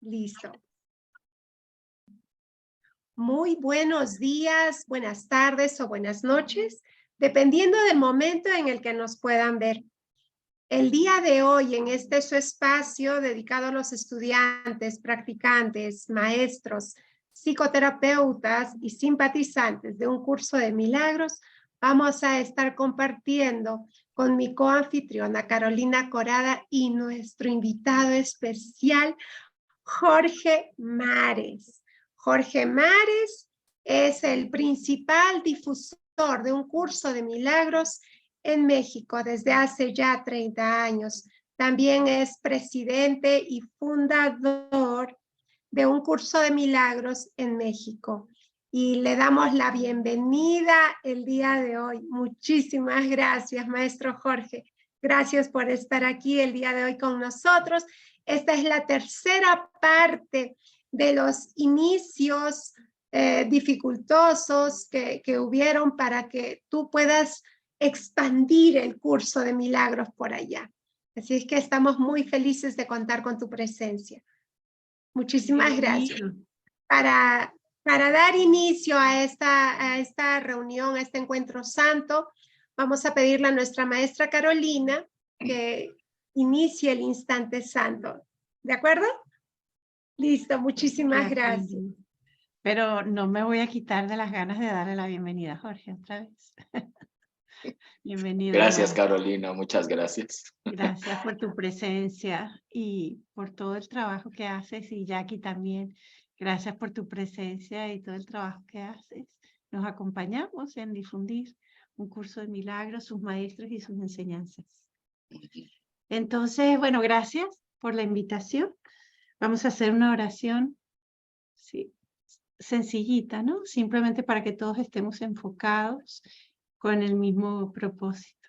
Listo. Muy buenos días, buenas tardes o buenas noches, dependiendo del momento en el que nos puedan ver. El día de hoy, en este su espacio dedicado a los estudiantes, practicantes, maestros, psicoterapeutas y simpatizantes de un curso de milagros, vamos a estar compartiendo con mi coanfitriona Carolina Corada y nuestro invitado especial, Jorge Mares. Jorge Mares es el principal difusor de un curso de milagros en México desde hace ya 30 años. También es presidente y fundador de un curso de milagros en México. Y le damos la bienvenida el día de hoy. Muchísimas gracias, maestro Jorge. Gracias por estar aquí el día de hoy con nosotros. Esta es la tercera parte de los inicios dificultosos que hubieron para que tú puedas expandir el curso de milagros por allá. Así es que estamos muy felices de contar con tu presencia. Muchísimas gracias. Para dar inicio a esta reunión, a este encuentro santo, vamos a pedirle a nuestra maestra Carolina que inicie el instante santo. ¿De acuerdo? Listo, muchísimas gracias. Pero no me voy a quitar de las ganas de darle la bienvenida a Jorge otra vez. Bienvenido. Gracias, Carolina, muchas gracias. Gracias por tu presencia y por todo el trabajo que haces, y Jackie también. Gracias por tu presencia y todo el trabajo que haces. Nos acompañamos en difundir un curso de milagros, sus maestros y sus enseñanzas. Entonces, bueno, gracias por la invitación. Vamos a hacer una oración, sí, sencillita, ¿no? Simplemente para que todos estemos enfocados con el mismo propósito.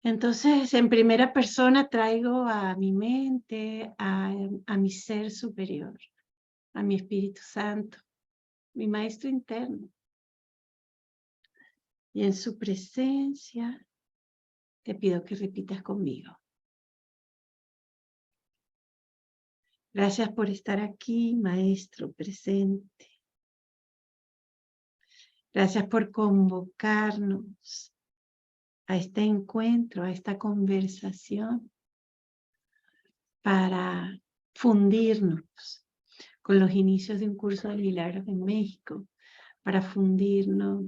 Entonces, en primera persona traigo a mi mente, a mi ser superior, a mi Espíritu Santo, mi maestro interno. Y en su presencia te pido que repitas conmigo. Gracias por estar aquí, maestro presente. Gracias por convocarnos a este encuentro, a esta conversación, para fundirnos con los inicios de un curso de milagros en México, para fundirnos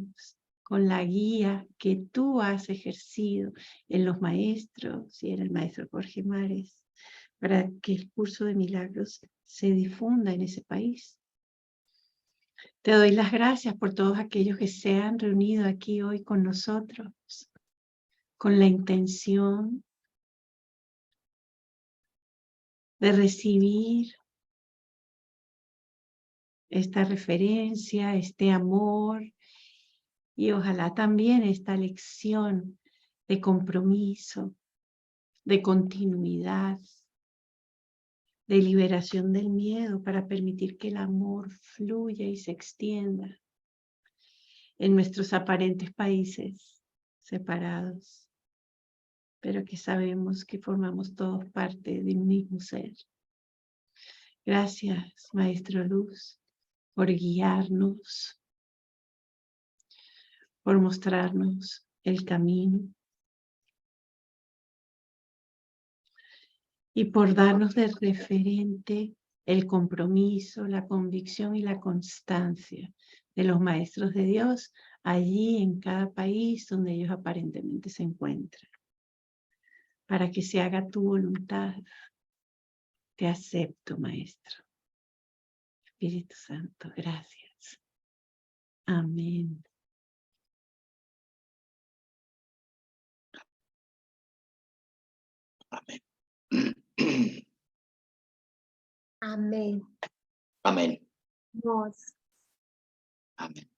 con la guía que tú has ejercido en los maestros y en el maestro Jorge Mares, para que el curso de milagros se difunda en ese país. Te doy las gracias por todos aquellos que se han reunido aquí hoy con nosotros, con la intención de recibir esta referencia, este amor y ojalá también esta lección de compromiso, de continuidad, de liberación del miedo para permitir que el amor fluya y se extienda en nuestros aparentes países separados, pero que sabemos que formamos todos parte de un mismo ser. Gracias, Maestro Luz, por guiarnos, por mostrarnos el camino y por darnos de referente el compromiso, la convicción y la constancia de los maestros de Dios allí en cada país donde ellos aparentemente se encuentran. Para que se haga tu voluntad. Te acepto, Maestro. Espíritu Santo, gracias. Amén. Amén. Amén. Amén. Dios. Amén.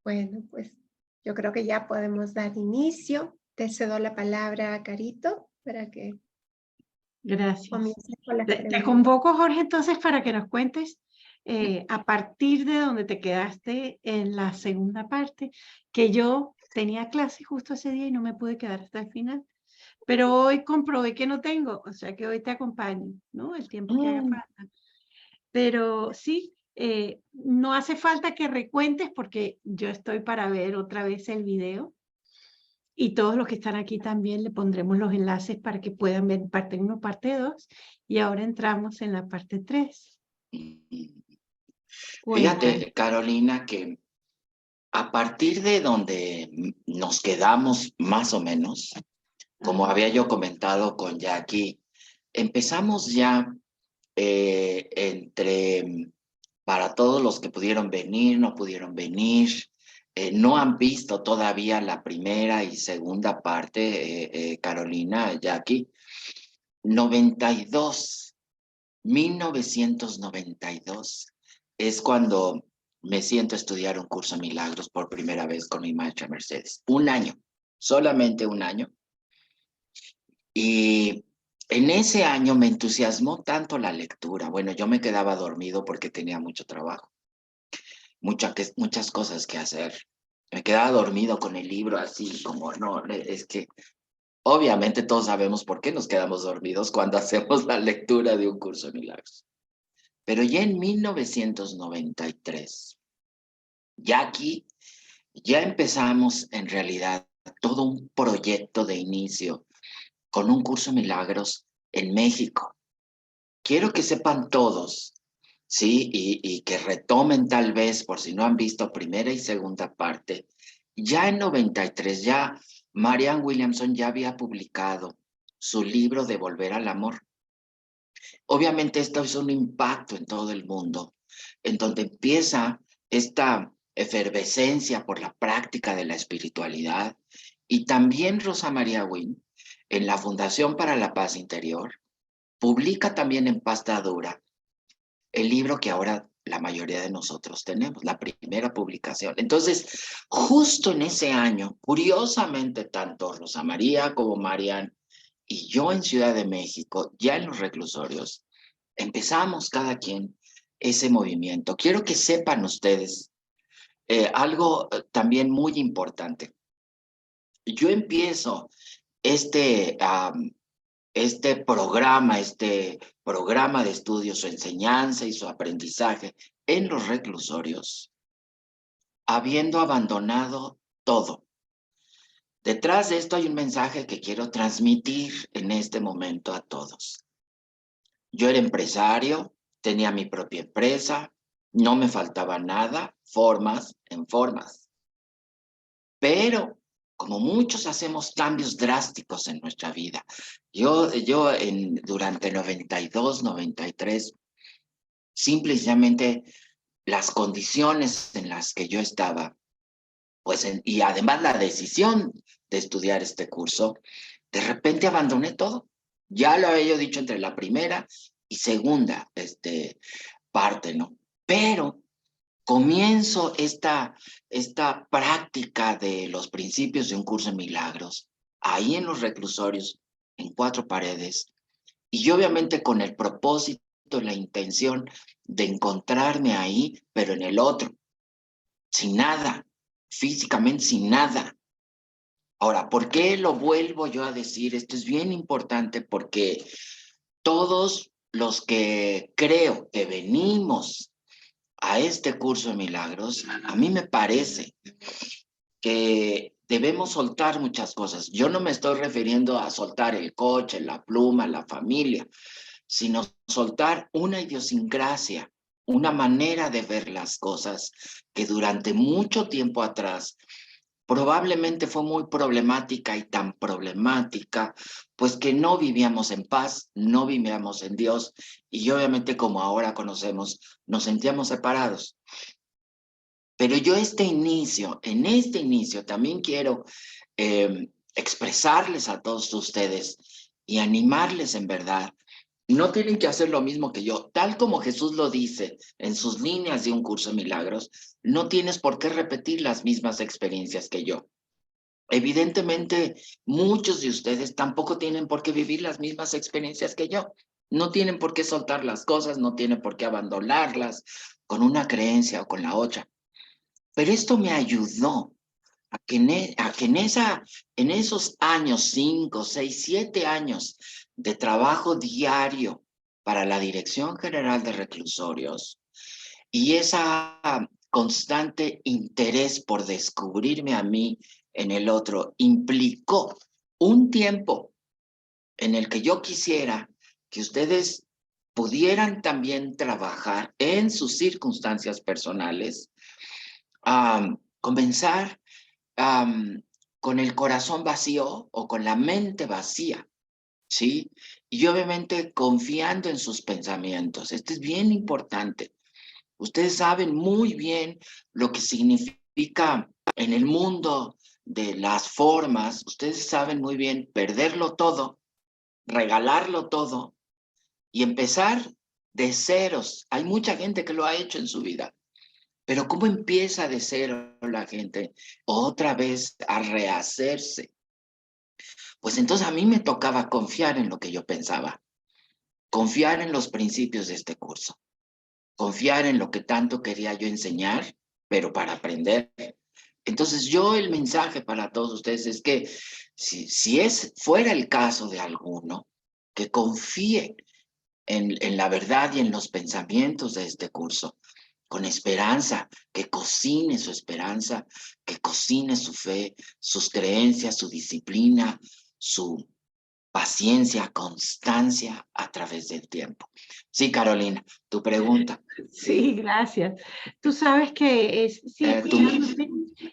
Bueno, pues yo creo que ya podemos dar inicio. Te cedo la palabra a Carito para que Gracias. comiences con las Te preguntas. convoco, Jorge, entonces para que nos cuentes a partir de donde te quedaste en la segunda parte, que yo tenía clase justo ese día y no me pude quedar hasta el final, pero hoy comprobé que no tengo, o sea que hoy te acompaño, ¿no? El tiempo que haga falta. Pero sí, no hace falta que recuentes porque yo estoy para ver otra vez el video. Y todos los que están aquí también le pondremos los enlaces para que puedan ver parte 1, parte 2. Y ahora entramos en la parte 3. Fíjate, Carolina, que a partir de donde nos quedamos más o menos, como había yo comentado con Jackie, empezamos ya para todos los que pudieron venir, no pudieron venir, no han visto todavía la primera y segunda parte, Carolina, Jackie, 1992 es cuando me siento a estudiar un curso de milagros por primera vez con mi maestra Mercedes. Un año, solamente un año. Y en ese año me entusiasmó tanto la lectura. Bueno, yo me quedaba dormido porque tenía mucho trabajo, muchas cosas que hacer. Me quedaba dormido con el libro así como, no, es que obviamente todos sabemos por qué nos quedamos dormidos cuando hacemos la lectura de un curso de milagros. Pero ya en 1993, ya aquí, ya empezamos en realidad todo un proyecto de inicio con un curso de milagros en México. Quiero que sepan todos, ¿sí? Y que retomen tal vez, por si no han visto primera y segunda parte, ya en 93, ya Marianne Williamson ya había publicado su libro de Volver al Amor. Obviamente esto es un impacto en todo el mundo, en donde empieza esta efervescencia por la práctica de la espiritualidad. Y también Rosa María Wynn, en la Fundación para la Paz Interior, publica también en pasta dura el libro que ahora la mayoría de nosotros tenemos, la primera publicación. Entonces, justo en ese año, curiosamente, tanto Rosa María como Marian y yo en Ciudad de México, ya en los reclusorios, empezamos cada quien ese movimiento. Quiero que sepan ustedes algo también muy importante. Yo empiezo este programa de estudios, su enseñanza y su aprendizaje en los reclusorios, habiendo abandonado todo. Detrás de esto hay un mensaje que quiero transmitir en este momento a todos. Yo era empresario, tenía mi propia empresa, no me faltaba nada, formas en formas. Pero como muchos hacemos cambios drásticos en nuestra vida, durante 92, 93, simple y sencillamente las condiciones en las que yo estaba, pues, y además la decisión de estudiar este curso, de repente abandoné todo. Ya lo había yo dicho entre la primera y segunda parte, ¿no? Pero comienzo esta práctica de los principios de un curso de milagros, ahí en los reclusorios, en 4 paredes, y obviamente con el propósito, la intención de encontrarme ahí, pero en el otro, sin nada, físicamente sin nada. Ahora, ¿por qué lo vuelvo yo a decir? Esto es bien importante porque todos los que creo que venimos a este curso de milagros, a mí me parece que debemos soltar muchas cosas. Yo no me estoy refiriendo a soltar el coche, la pluma, la familia, sino soltar una idiosincrasia, una manera de ver las cosas que durante mucho tiempo atrás probablemente fue muy problemática y tan problemática, pues que no vivíamos en paz, no vivíamos en Dios y obviamente como ahora conocemos, nos sentíamos separados. Pero yo en este inicio también quiero expresarles a todos ustedes y animarles en verdad. No tienen que hacer lo mismo que yo, tal como Jesús lo dice en sus líneas de un curso de milagros, no tienes por qué repetir las mismas experiencias que yo. Evidentemente, muchos de ustedes tampoco tienen por qué vivir las mismas experiencias que yo. No tienen por qué soltar las cosas, no tienen por qué abandonarlas con una creencia o con la otra. Pero esto me ayudó en esos años, 5, 6, 7 años de trabajo diario para la Dirección General de Reclusorios y esa constante interés por descubrirme a mí en el otro implicó un tiempo en el que yo quisiera que ustedes pudieran también trabajar en sus circunstancias personales, comenzar con el corazón vacío o con la mente vacía, ¿sí? Y obviamente confiando en sus pensamientos. Esto es bien importante. Ustedes saben muy bien lo que significa en el mundo de las formas. Ustedes saben muy bien perderlo todo, regalarlo todo y empezar de ceros. Hay mucha gente que lo ha hecho en su vida. Pero ¿cómo empieza de cero la gente otra vez a rehacerse? Pues entonces a mí me tocaba confiar en lo que yo pensaba, confiar en los principios de este curso, confiar en lo que tanto quería yo enseñar, pero para aprender. Entonces yo el mensaje para todos ustedes es que si fuera el caso de alguno, que confíe en la verdad y en los pensamientos de este curso, con esperanza, que cocine su esperanza, que cocine su fe, sus creencias, su disciplina, su paciencia, constancia a través del tiempo. Sí, Carolina, tu pregunta. Sí, gracias. Tú sabes que sí, escuchándote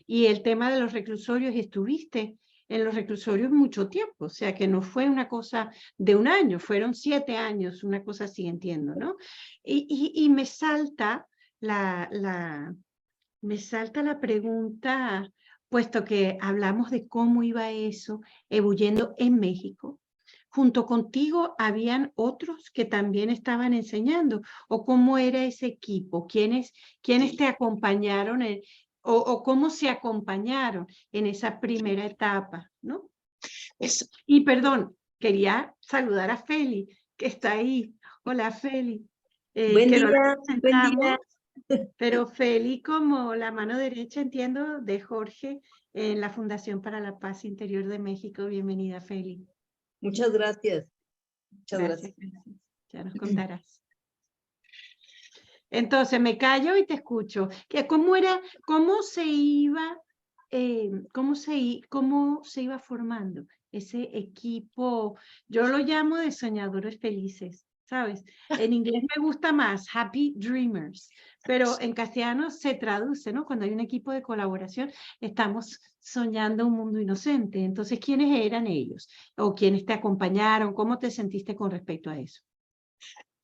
y el tema de los reclusorios, estuviste en los reclusorios mucho tiempo, o sea que no fue una cosa de un año, fueron 7 años, una cosa así, entiendo, ¿no? Y me salta me salta la pregunta, puesto que hablamos de cómo iba eso ebulliendo en México. ¿Junto contigo habían otros que también estaban enseñando? ¿O cómo era ese equipo? ¿Quiénes te acompañaron o cómo se acompañaron en esa primera etapa, ¿no? Y perdón, quería saludar a Feli, que está ahí. Hola, Feli. Buen Que no la día, buen día. presentamos, pero Feli como la mano derecha, entiendo, de Jorge en la Fundación para la Paz Interior de México. Bienvenida, Feli. Muchas gracias. Muchas Gracias. gracias. Ya nos contarás. Entonces, me callo y te escucho. ¿Cómo se iba formando ese equipo? Yo lo llamo de soñadores felices, ¿sabes? En inglés me gusta más, happy dreamers, pero en castellano se traduce, ¿no? Cuando hay un equipo de colaboración, estamos soñando un mundo inocente. Entonces, ¿quiénes eran ellos? ¿O quiénes te acompañaron? ¿Cómo te sentiste con respecto a eso?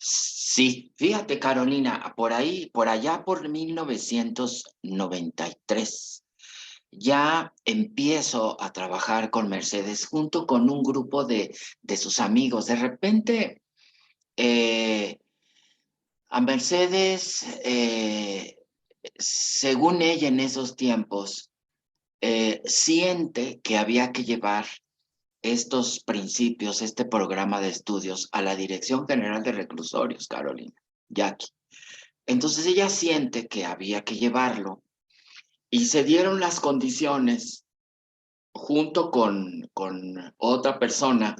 Sí, fíjate, Carolina, por allá por 1993, ya empiezo a trabajar con Mercedes junto con un grupo de sus amigos. De repente, a Mercedes, según ella en esos tiempos, siente que había que llevar estos principios, este programa de estudios a la Dirección General de Reclusorios, Carolina, Jackie. Entonces ella siente que había que llevarlo y se dieron las condiciones junto con otra persona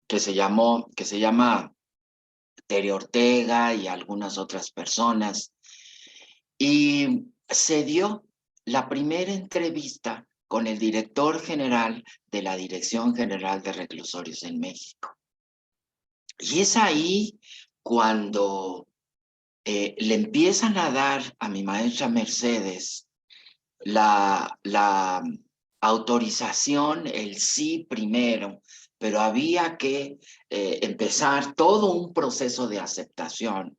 que se llama Tere Ortega y algunas otras personas. Y se dio la primera entrevista con el director general de la Dirección General de Reclusorios en México. Y es ahí cuando le empiezan a dar a mi maestra Mercedes la autorización, el sí primero, pero había que empezar todo un proceso de aceptación.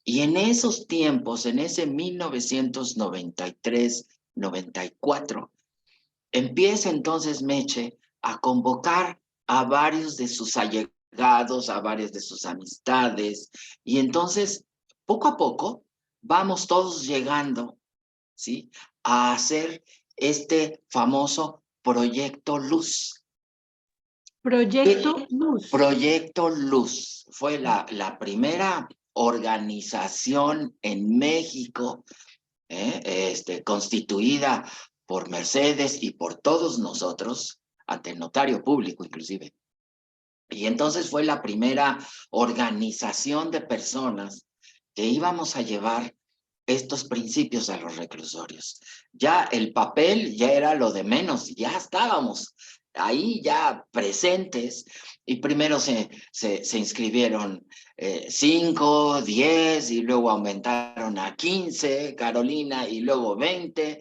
Y en esos tiempos, en ese 1993-94, empieza entonces Meche a convocar a varios de sus allegados, a varias de sus amistades, y entonces, poco a poco, vamos todos llegando, ¿sí?, a hacer este famoso Proyecto Luz. Proyecto Luz. Proyecto Luz fue la primera organización en México constituida por Mercedes y por todos nosotros, ante el notario público inclusive. Y entonces fue la primera organización de personas que íbamos a llevar estos principios a los reclusorios. Ya el papel ya era lo de menos, ya estábamos ahí ya presentes, y primero se inscribieron 5, 10, y luego aumentaron a 15, Carolina, y luego 20.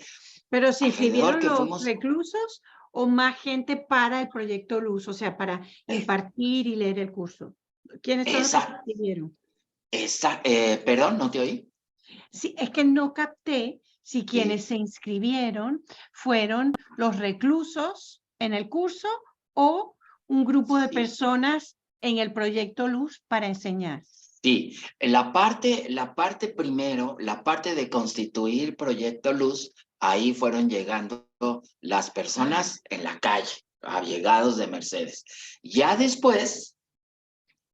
Pero ¿se Alrededor inscribieron que los fuimos... reclusos o más gente para el proyecto Luz? O sea, para impartir y leer el curso. ¿Quiénes son los que se inscribieron? Perdón, no te oí. Sí, es que no capté si quienes se inscribieron fueron los reclusos en el curso o un grupo de personas en el proyecto Luz para enseñar. Sí, la parte primero, la parte de constituir Proyecto Luz, ahí fueron llegando las personas en la calle, allegados de Mercedes. Ya después,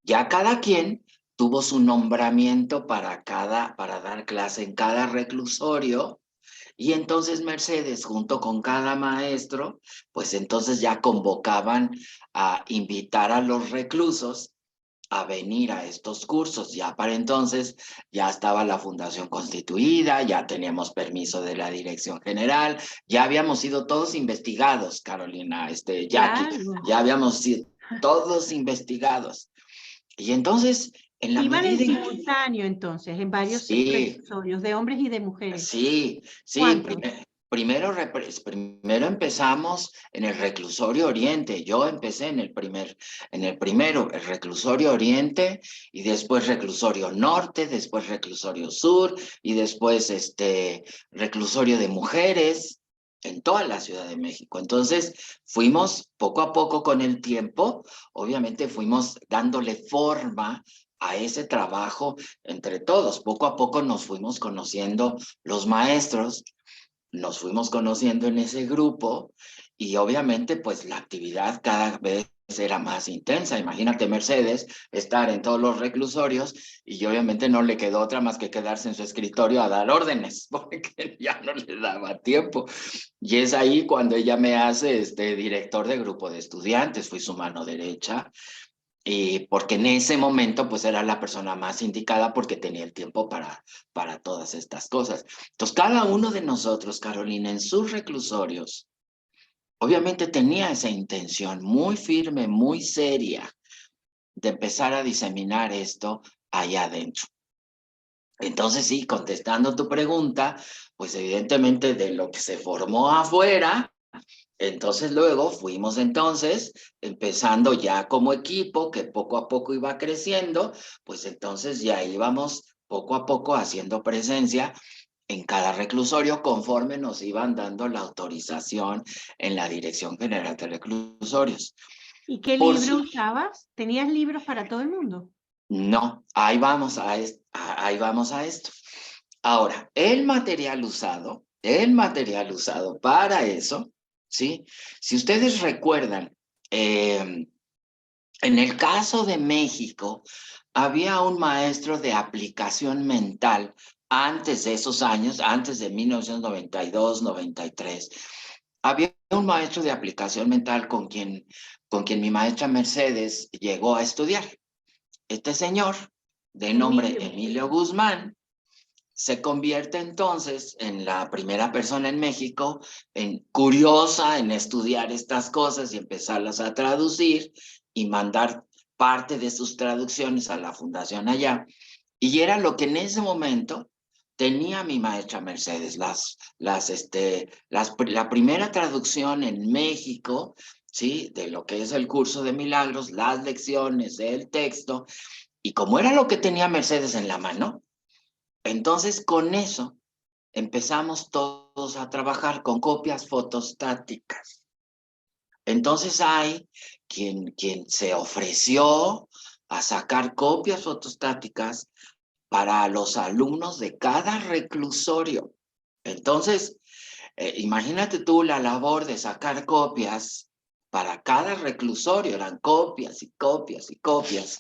ya cada quien tuvo su nombramiento para dar clase en cada reclusorio, y entonces Mercedes, junto con cada maestro, pues entonces ya convocaban a invitar a los reclusos a venir a estos cursos. Ya para entonces ya estaba la fundación constituida, ya teníamos permiso de la dirección general, ya habíamos sido todos investigados, Carolina, Jackie, Claro. ya habíamos sido todos investigados. Y entonces, en la Iban en medida en simultáneo entonces, en varios Sí. reclusorios, de hombres y de mujeres. Sí, ¿Cuántos? primero empezamos en el reclusorio Oriente. Yo empecé en el primero, el reclusorio Oriente, y después reclusorio Norte, después reclusorio Sur, y después reclusorio de mujeres en toda la Ciudad de México. Entonces fuimos poco a poco con el tiempo, obviamente fuimos dándole forma a ese trabajo entre todos. Poco a poco nos fuimos conociendo los maestros, nos fuimos conociendo en ese grupo, y obviamente pues la actividad cada vez era más intensa. Imagínate Mercedes estar en todos los reclusorios, y obviamente no le quedó otra más que quedarse en su escritorio a dar órdenes, porque ya no le daba tiempo. Y es ahí cuando ella me hace director de grupo de estudiantes. Fui su mano derecha, y porque en ese momento pues era la persona más indicada, porque tenía el tiempo para todas estas cosas. Entonces cada uno de nosotros, Carolina, en sus reclusorios, obviamente tenía esa intención muy firme, muy seria, de empezar a diseminar esto allá adentro. Entonces sí, contestando tu pregunta, pues evidentemente de lo que se formó afuera, entonces luego fuimos empezando ya como equipo, que poco a poco iba creciendo, pues entonces ya íbamos poco a poco haciendo presencia en cada reclusorio, conforme nos iban dando la autorización en la Dirección General de Reclusorios. ¿Y qué libro usabas? ¿Tenías libros para todo el mundo? No, ahí vamos a esto. Ahora, el material usado para eso, ¿sí? Si ustedes recuerdan, en el caso de México, había un maestro de aplicación mental antes de esos años, antes de 1992, 93. Había un maestro de aplicación mental con quien mi maestra Mercedes llegó a estudiar. Este señor, de nombre Emilio Guzmán, se convierte entonces en la primera persona en México curiosa en estudiar estas cosas y empezarlas a traducir y mandar parte de sus traducciones a la fundación allá. Y era lo que en ese momento tenía mi maestra Mercedes, la primera traducción en México, ¿sí? De lo que es el curso de milagros, las lecciones, el texto. Y como era lo que tenía Mercedes en la mano, entonces con eso empezamos todos a trabajar con copias fotostáticas. Entonces hay quien se ofreció a sacar copias fotostáticas para los alumnos de cada reclusorio. Entonces, imagínate tú la labor de sacar copias para cada reclusorio. Eran copias y copias y copias,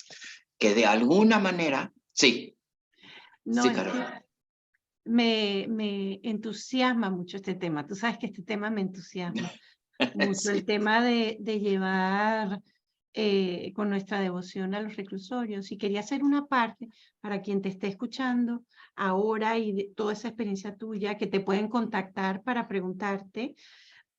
que de alguna manera, sí. No, Sí, es Carolina. me entusiasma mucho este tema. Tú sabes que este tema me entusiasma mucho, Sí. el tema de llevar con nuestra devoción a los reclusorios. Y quería hacer una parte para quien te esté escuchando ahora y de toda esa experiencia tuya, que te pueden contactar para preguntarte,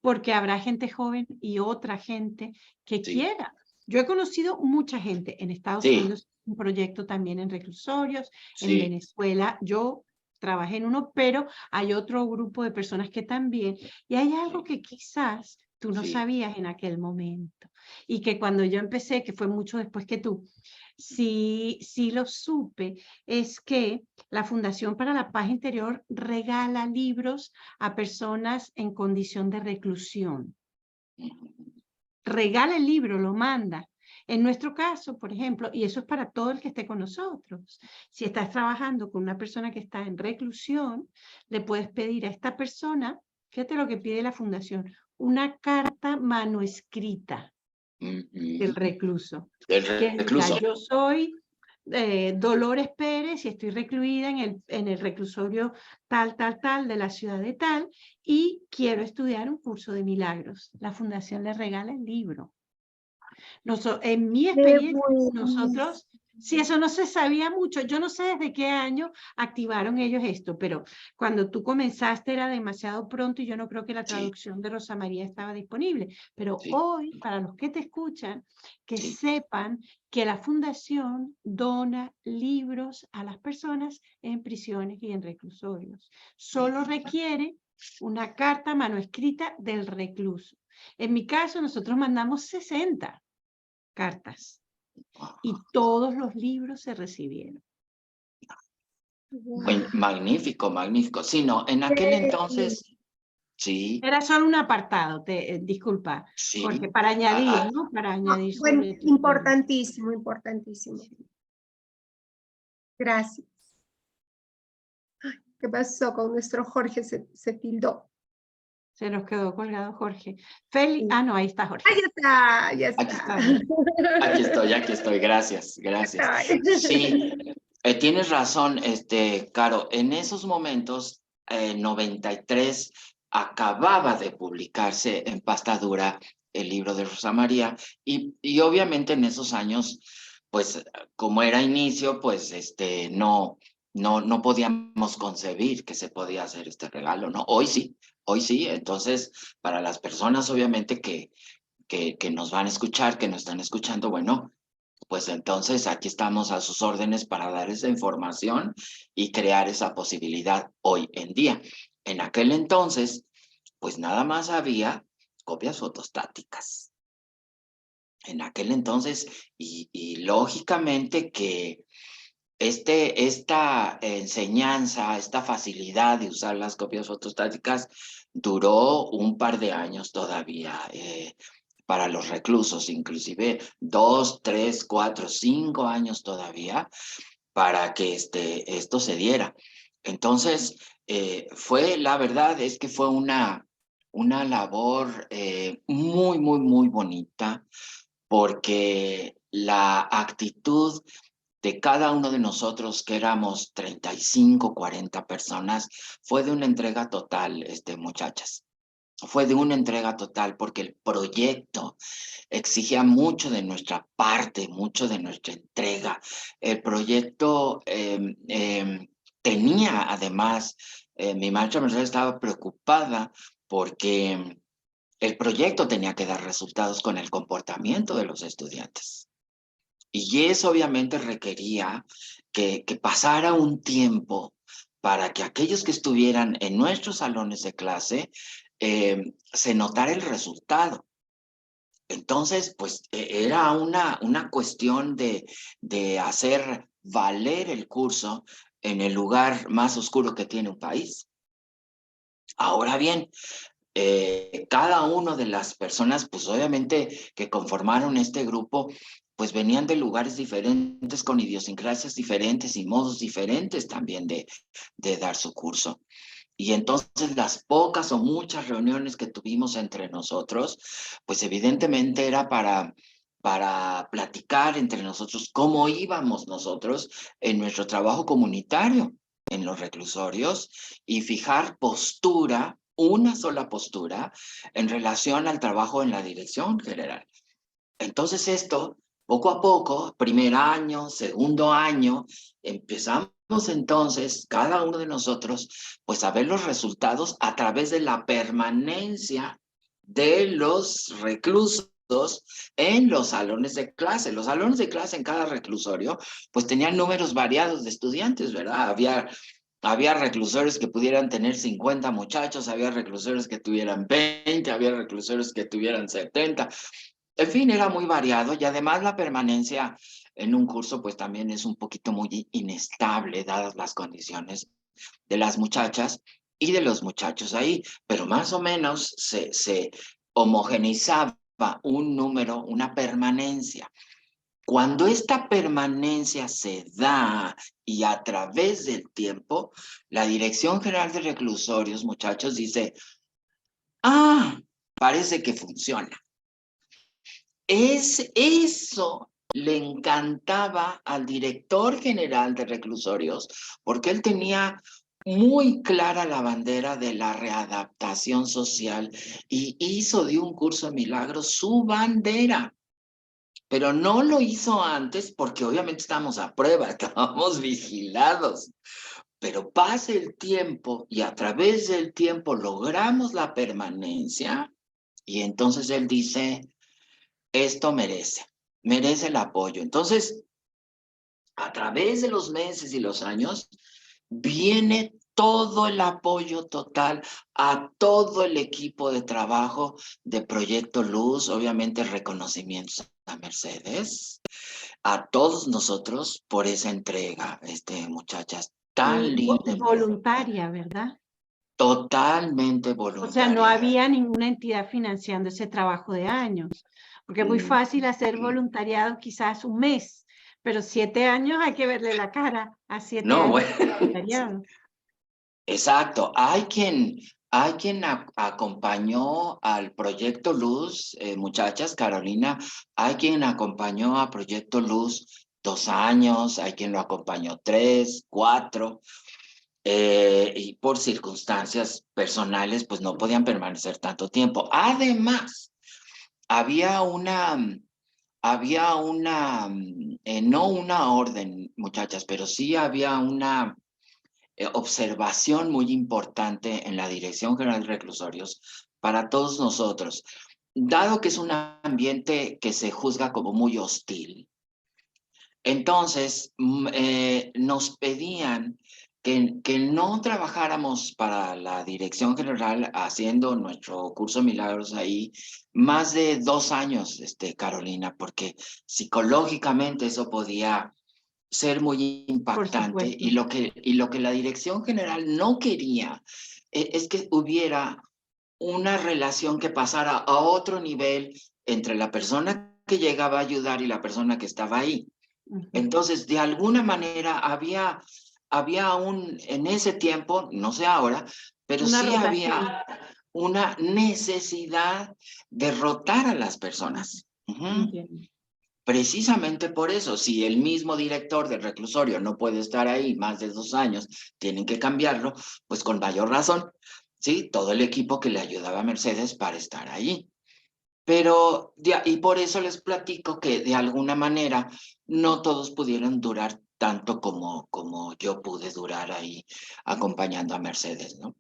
porque habrá gente joven y otra gente que Sí. quiera. Yo he conocido mucha gente en Estados Sí. Unidos, un proyecto también en reclusorios, en Sí. Venezuela. Yo trabajé en uno, pero hay otro grupo de personas que también. Y hay algo que quizás tú no Sí. sabías en aquel momento. Y que cuando yo empecé, que fue mucho después que tú, sí lo supe, es que la Fundación para la Paz Interior regala libros a personas en condición de reclusión. Regala el libro, lo manda. En nuestro caso, por ejemplo, y eso es para todo el que esté con nosotros, si estás trabajando con una persona que está en reclusión, le puedes pedir a esta persona, fíjate lo que pide la Fundación, una carta manuscrita del recluso. Del Que diga, recluso. yo soy Dolores Pérez y estoy recluida en el reclusorio tal de la ciudad de tal, y quiero estudiar un curso de milagros. La Fundación le regala el libro. En mi Qué experiencia, buenísimo. nosotros, si eso no se sabía mucho, yo no sé desde qué año activaron ellos esto, pero cuando tú comenzaste era demasiado pronto y yo no creo que la Sí. traducción de Rosa María estaba disponible. Pero Sí. hoy, para los que te escuchan, que Sí. sepan que la Fundación dona libros a las personas en prisiones y en reclusorios. Solo requiere una carta manuscrita del recluso. En mi caso, nosotros mandamos 60 cartas y todos los libros se recibieron. Bueno, magnífico, magnífico. Sí, no, en aquel entonces, sí, Era solo un apartado, disculpa, sí. Jorge, para añadir, Ah, ¿no? Para añadir Bueno, sobre tu tema. importantísimo, importantísimo. Gracias. Ay, ¿qué pasó con nuestro Jorge? Se tildó. Se nos quedó colgado Jorge. Feli, Sí. no, ahí está Jorge. Ahí está, ya Aquí está. aquí estoy, gracias, gracias. Sí, tienes razón, Caro, en esos momentos, 93, acababa de publicarse en pasta dura el libro de Rosa María, y obviamente en esos años, pues, como era inicio, pues, no podíamos concebir que se podía hacer este regalo, ¿no? Hoy sí, entonces, para las personas, obviamente, que nos van a escuchar, que nos están escuchando, bueno, pues entonces aquí estamos a sus órdenes para dar esa información y crear esa posibilidad hoy en día. En aquel entonces, pues nada más había copias fotostáticas. En aquel entonces, y lógicamente que esta enseñanza, esta facilidad de usar las copias fotostáticas duró un par de años todavía. Para los reclusos, inclusive 2, 3, 4, 5 años todavía para que esto se diera. Entonces, la verdad es que fue una labor muy, muy, muy bonita, porque la actitud de cada uno de nosotros, que éramos 35, 40 personas, fue de una entrega total, muchachas. Fue de una entrega total, porque el proyecto exigía mucho de nuestra parte, mucho de nuestra entrega. El proyecto tenía, además, mi maestra Mercedes estaba preocupada porque el proyecto tenía que dar resultados con el comportamiento de los estudiantes. Y eso obviamente requería que pasara un tiempo para que aquellos que estuvieran en nuestros salones de clase se notara el resultado. Entonces, pues era una cuestión de hacer valer el curso en el lugar más oscuro que tiene un país. Ahora bien, cada una de las personas, pues obviamente que conformaron este grupo, pues venían de lugares diferentes, con idiosincrasias diferentes y modos diferentes también de dar su curso. Y entonces las pocas o muchas reuniones que tuvimos entre nosotros, pues evidentemente era para platicar entre nosotros cómo íbamos nosotros en nuestro trabajo comunitario. en los reclusorios y fijar postura, una sola postura, en relación al trabajo en la dirección general. Entonces esto, poco a poco, primer año, segundo año, empezamos entonces, cada uno de nosotros, pues a ver los resultados a través de la permanencia de los reclusos en los salones de clase. Los salones de clase en cada reclusorio, pues tenían números variados de estudiantes, ¿verdad? Había reclusorios que pudieran tener 50 muchachos, había reclusorios que tuvieran 20, había reclusorios que tuvieran 70. En fin, era muy variado y además la permanencia en un curso pues también es un poquito muy inestable dadas las condiciones de las muchachas y de los muchachos ahí, pero más o menos se homogeneizaba un número, una permanencia. Cuando esta permanencia se da y a través del tiempo, la Dirección General de Reclusorios, muchachos, dice, parece que funciona. Eso le encantaba al director general de reclusorios, porque él tenía muy clara la bandera de la readaptación social y hizo de un curso de milagros su bandera. Pero no lo hizo antes porque obviamente estábamos a prueba, estábamos vigilados. Pero pasa el tiempo y a través del tiempo logramos la permanencia y entonces él dice, esto merece el apoyo. Entonces, a través de los meses y los años, viene todo el apoyo total a todo el equipo de trabajo de Proyecto Luz, obviamente reconocimientos a Mercedes, a todos nosotros por esa entrega, muchachas, tan linda. Voluntaria, ¿verdad? Totalmente O voluntaria. sea, no había ninguna entidad financiando ese trabajo de años, porque es muy fácil hacer voluntariado quizás un mes, pero 7 años hay que verle la cara a 7 años de voluntariado. Exacto, hay quien acompañó al Proyecto Luz, muchachas, Carolina, hay quien acompañó a Proyecto Luz 2 años, hay quien lo acompañó 3, 4, y por circunstancias personales, pues no podían permanecer tanto tiempo. Además, había no una orden, muchachas, pero sí había una observación muy importante en la Dirección General de Reclusorios para todos nosotros. Dado que es un ambiente que se juzga como muy hostil, entonces nos pedían que no trabajáramos para la Dirección General haciendo nuestro curso de milagros ahí más de 2 años, Carolina, porque psicológicamente eso podía ser muy impactante y lo que la Dirección General no quería es que hubiera una relación que pasara a otro nivel entre la persona que llegaba a ayudar y la persona que estaba ahí. Entonces, de alguna manera había en ese tiempo, no sé ahora, pero sí había una necesidad de rotar a las personas. Precisamente por eso, si el mismo director del reclusorio no puede estar ahí más de 2 años, tienen que cambiarlo, pues con mayor razón, ¿sí? Todo el equipo que le ayudaba a Mercedes para estar ahí. Pero, y por eso les platico que de alguna manera no todos pudieron durar tanto como yo pude durar ahí acompañando a Mercedes, ¿no?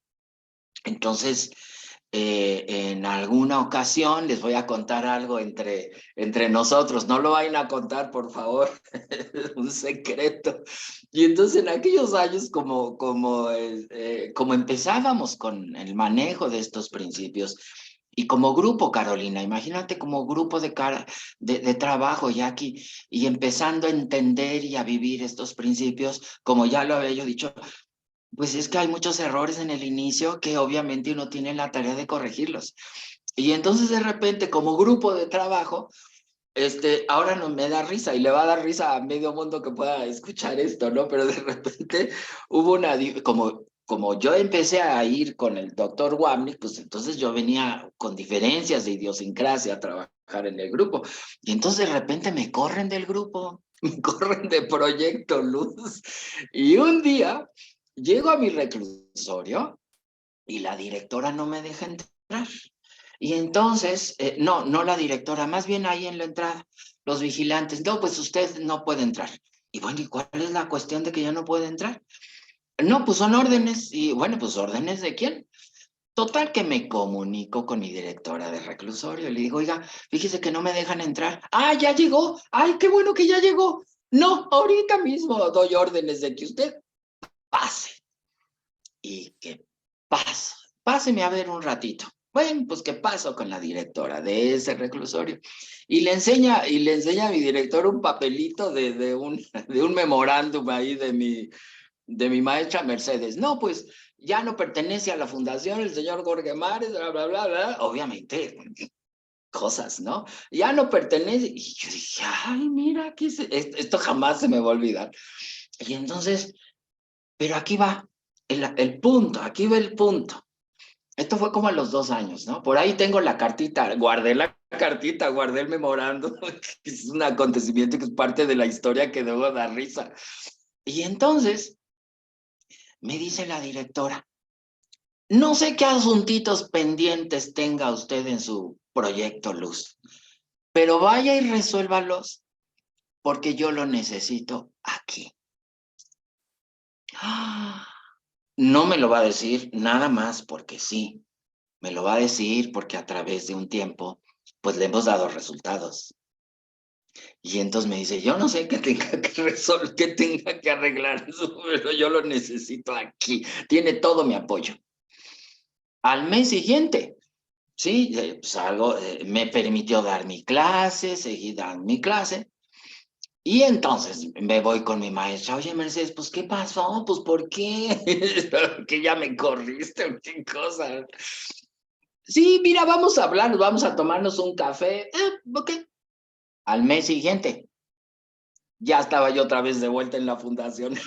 Entonces, en alguna ocasión les voy a contar algo entre nosotros. No lo vayan a contar, por favor. Es un secreto. Y entonces en aquellos años, como empezábamos con el manejo de estos principios, y como grupo, Carolina, imagínate como grupo de trabajo, Jackie, y empezando a entender y a vivir estos principios, como ya lo había yo dicho, pues es que hay muchos errores en el inicio que obviamente uno tiene la tarea de corregirlos. Y entonces de repente como grupo de trabajo, ahora no me da risa y le va a dar risa a medio mundo que pueda escuchar esto, ¿no? Pero de repente hubo como yo empecé a ir con el doctor Wamnik, pues entonces yo venía con diferencias de idiosincrasia a trabajar en el grupo. Y entonces de repente me corren del grupo, me corren de Proyecto Luz. Y un día llego a mi reclusorio y la directora no me deja entrar. Y entonces, no la directora, más bien ahí en la entrada, los vigilantes, no, pues usted no puede entrar. Y bueno, ¿y cuál es la cuestión de que yo no puedo entrar? No, pues son órdenes. Y bueno, pues órdenes de quién. Total que me comunico con mi directora de reclusorio. Le digo, oiga, fíjese que no me dejan entrar. Ah, ya llegó. Ay, qué bueno que ya llegó. No, ahorita mismo doy órdenes de que usted pase. Y que páseme a ver un ratito. Bueno, pues que paso con la directora de ese reclusorio. Y le enseña a mi director un papelito de un memorándum ahí de mi maestra Mercedes. No, pues ya no pertenece a la fundación el señor Jorge Mares, bla, bla, bla, bla. Obviamente, cosas, ¿no? Ya no pertenece. Y yo dije, ay, mira, esto jamás se me va a olvidar. Y entonces, pero aquí va el punto, aquí va el punto. Esto fue como a los 2 años, ¿no? Por ahí tengo la cartita, guardé el memorando, que es un acontecimiento que es parte de la historia que debo dar risa. Y entonces me dice la directora, no sé qué asuntitos pendientes tenga usted en su proyecto Luz, pero vaya y resuélvalos porque yo lo necesito aquí. No me lo va a decir nada más porque sí, me lo va a decir porque a través de un tiempo, pues le hemos dado resultados. Y entonces me dice, yo no sé qué tenga que resolver, qué tenga que arreglar eso, pero yo lo necesito aquí. Tiene todo mi apoyo. Al mes siguiente, sí, me permitió dar mi clase, seguí dando mi clase. Y entonces me voy con mi maestra, oye Mercedes, pues ¿qué pasó? Pues ¿por qué? ¿Que ya me corriste o qué cosa? Sí, mira, vamos a hablar, vamos a tomarnos un café. Ok. Al mes siguiente, ya estaba yo otra vez de vuelta en la fundación.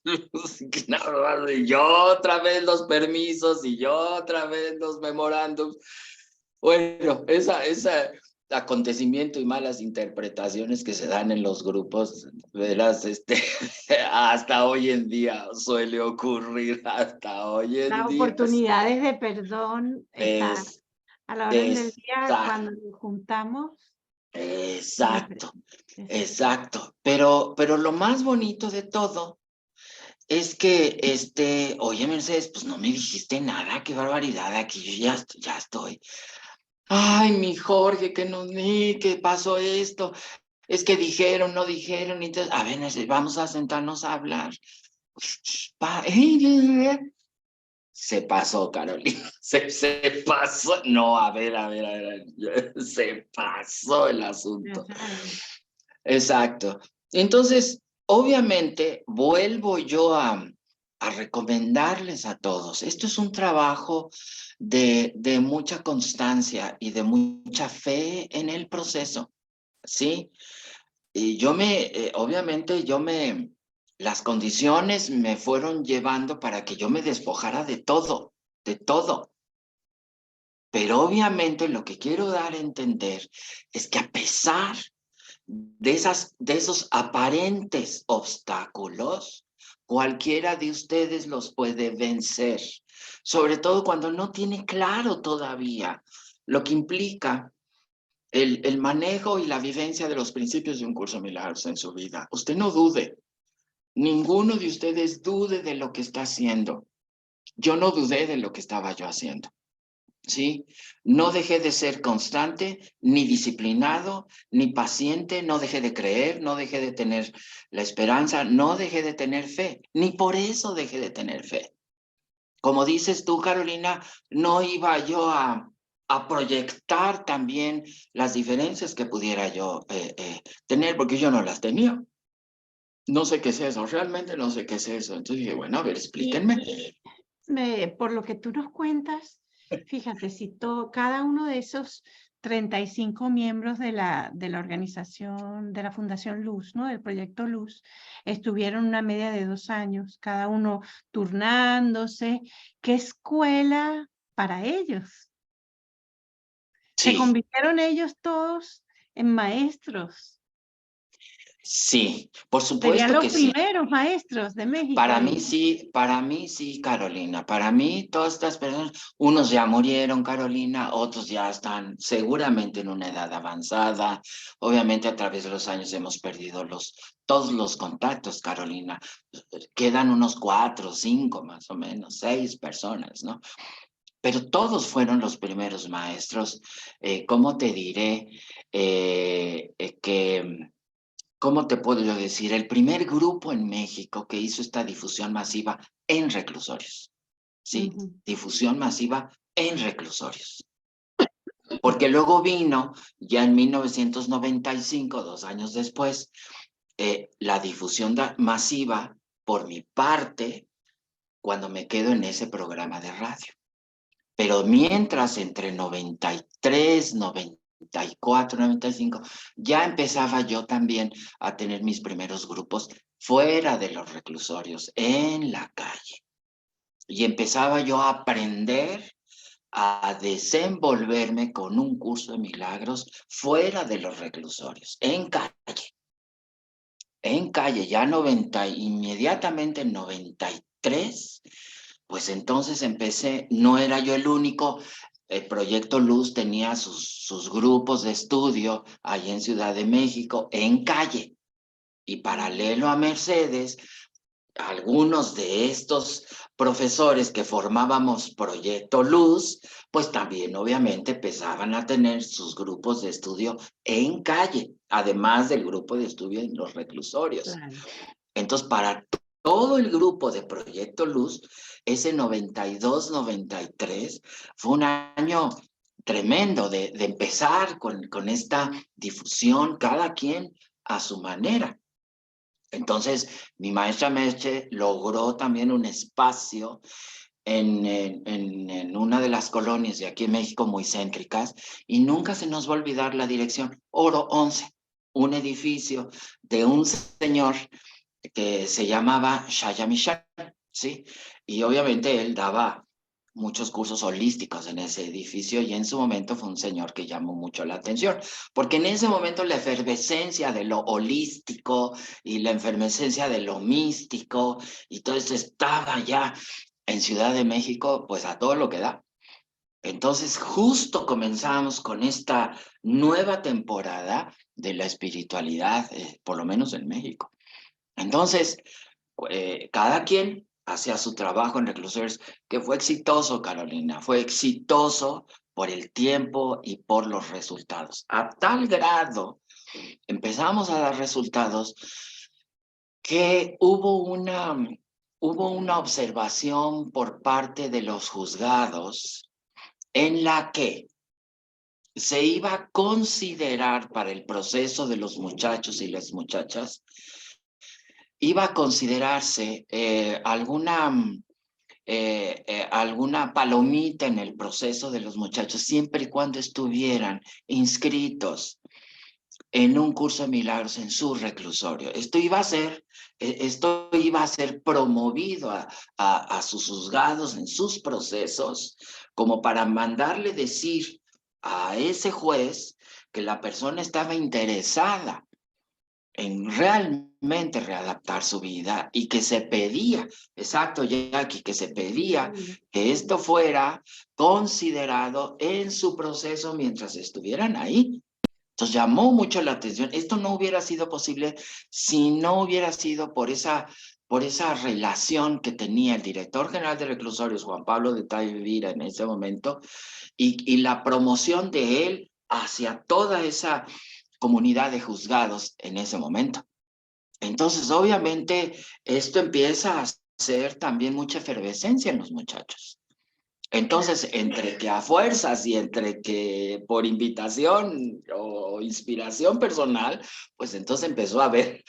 Y yo otra vez los permisos y yo otra vez los memorándums. Bueno, ese acontecimiento y malas interpretaciones que se dan en los grupos, verás, hasta hoy en día suele ocurrir, hasta hoy Las en día. oportunidades de perdón están Es, a la orden del día exacto, cuando nos juntamos. exacto, exacto. Pero lo más bonito de todo es que, oye, Mercedes, pues no me dijiste nada, qué barbaridad, aquí yo ya estoy. Ay, mi Jorge, que pasó esto. Es que dijeron, no dijeron, entonces, a ver, vamos a sentarnos a hablar. Se pasó, Carolina, se pasó. No, a ver, se pasó el asunto. Exacto. Entonces, obviamente, vuelvo yo a recomendarles a todos. Esto es un trabajo de mucha constancia y de mucha fe en el proceso, ¿sí? Y obviamente las condiciones me fueron llevando para que yo me despojara de todo, de todo. Pero obviamente lo que quiero dar a entender es que a pesar de esos aparentes obstáculos, cualquiera de ustedes los puede vencer, sobre todo cuando no tiene claro todavía lo que implica el manejo y la vivencia de los principios de un curso de milagros en su vida. Usted no dude, ninguno de ustedes dude de lo que está haciendo. Yo no dudé de lo que estaba yo haciendo. ¿Sí? No dejé de ser constante, ni disciplinado, ni paciente, no dejé de creer, no dejé de tener la esperanza, no dejé de tener fe, ni por eso dejé de tener fe. Como dices tú, Carolina, no iba yo a proyectar también las diferencias que pudiera yo tener, porque yo no las tenía. No sé qué es eso, realmente no sé qué es eso. Entonces dije, bueno, a ver, explíquenme. Por lo que tú nos cuentas, fíjate, si cada uno de esos 35 miembros de la organización, de la Fundación Luz, ¿no? Del Proyecto Luz, estuvieron una media de 2 años, cada uno turnándose. ¿Qué escuela para ellos? Se Sí, convirtieron ellos todos en maestros. Sí, por Serían supuesto los que sí. primeros maestros de México. Para mí sí, Carolina. Para mí, todas estas personas, unos ya murieron, Carolina, otros ya están seguramente en una edad avanzada. Obviamente, a través de los años hemos perdido todos los contactos, Carolina. Quedan unos 4, 5, más o menos, 6 personas, ¿no? Pero todos fueron los primeros maestros. ¿Cómo te diré? ¿Cómo te puedo yo decir? El primer grupo en México que hizo esta difusión masiva en reclusorios. Sí, difusión masiva en reclusorios. Porque luego vino, ya en 1995, 2 años después, la difusión masiva por mi parte, cuando me quedo en ese programa de radio. Pero mientras entre 93, 94, 95, ya empezaba yo también a tener mis primeros grupos fuera de los reclusorios, en la calle. Y empezaba yo a aprender a desenvolverme con un curso de milagros fuera de los reclusorios, en calle. En calle, ya inmediatamente en 93, pues entonces empecé, no era yo el único, el Proyecto Luz tenía sus grupos de estudio ahí en Ciudad de México, en calle, y paralelo a Mercedes, algunos de estos profesores que formábamos Proyecto Luz, pues también obviamente empezaban a tener sus grupos de estudio en calle, además del grupo de estudio en los reclusorios. Claro. Entonces, para todo el grupo de Proyecto Luz, ese 92-93 fue un año tremendo de empezar con esta difusión, cada quien a su manera. Entonces, mi maestra Merche logró también un espacio en una de las colonias de aquí en México muy céntricas, y nunca se nos va a olvidar la dirección Oro 11, un edificio de un señor que se llamaba Shaya Mishai, ¿sí? Y obviamente él daba muchos cursos holísticos en ese edificio, y en su momento fue un señor que llamó mucho la atención, porque en ese momento la efervescencia de lo holístico y la efervescencia de lo místico y todo eso estaba ya en Ciudad de México, pues a todo lo que da. Entonces justo comenzamos con esta nueva temporada de la espiritualidad, por lo menos en México. Entonces, cada quien hacía su trabajo en reclusorios, que fue exitoso, Carolina, fue exitoso por el tiempo y por los resultados. A tal grado empezamos a dar resultados que hubo una observación por parte de los juzgados en la que se iba a considerar para el proceso de los muchachos y las muchachas, iba a considerarse alguna palomita en el proceso de los muchachos, siempre y cuando estuvieran inscritos en un curso de milagros en su reclusorio. Esto iba a ser promovido a sus juzgados en sus procesos, como para mandarle decir a ese juez que la persona estaba interesada en realmente readaptar su vida, y que se pedía, exacto, Jackie, que se pedía que esto fuera considerado en su proceso mientras estuvieran ahí. Entonces llamó mucho la atención. Esto no hubiera sido posible si no hubiera sido por esa relación que tenía el director general de reclusorios, Juan Pablo de Tavira, en ese momento, y la promoción de él hacia toda esa comunidad de juzgados en ese momento. Entonces, obviamente, esto empieza a hacer también mucha efervescencia en los muchachos. Entonces, entre que a fuerzas y entre que por invitación o inspiración personal, pues entonces empezó a haber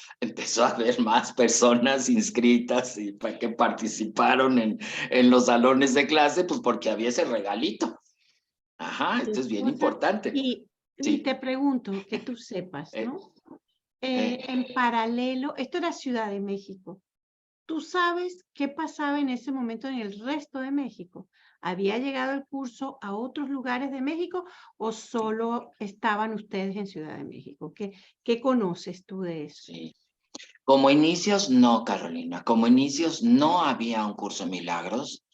más personas inscritas y que participaron en los salones de clase, pues porque había ese regalito. Ajá, esto es bien importante. Y Sí. te pregunto, que tú sepas, ¿no? En paralelo, esto era Ciudad de México. ¿Tú sabes qué pasaba en ese momento en el resto de México? ¿Había llegado el curso a otros lugares de México o solo estaban ustedes en Ciudad de México? ¿Qué conoces tú de eso? Sí. Como inicios, no, Carolina. Como inicios, no había un curso de milagros.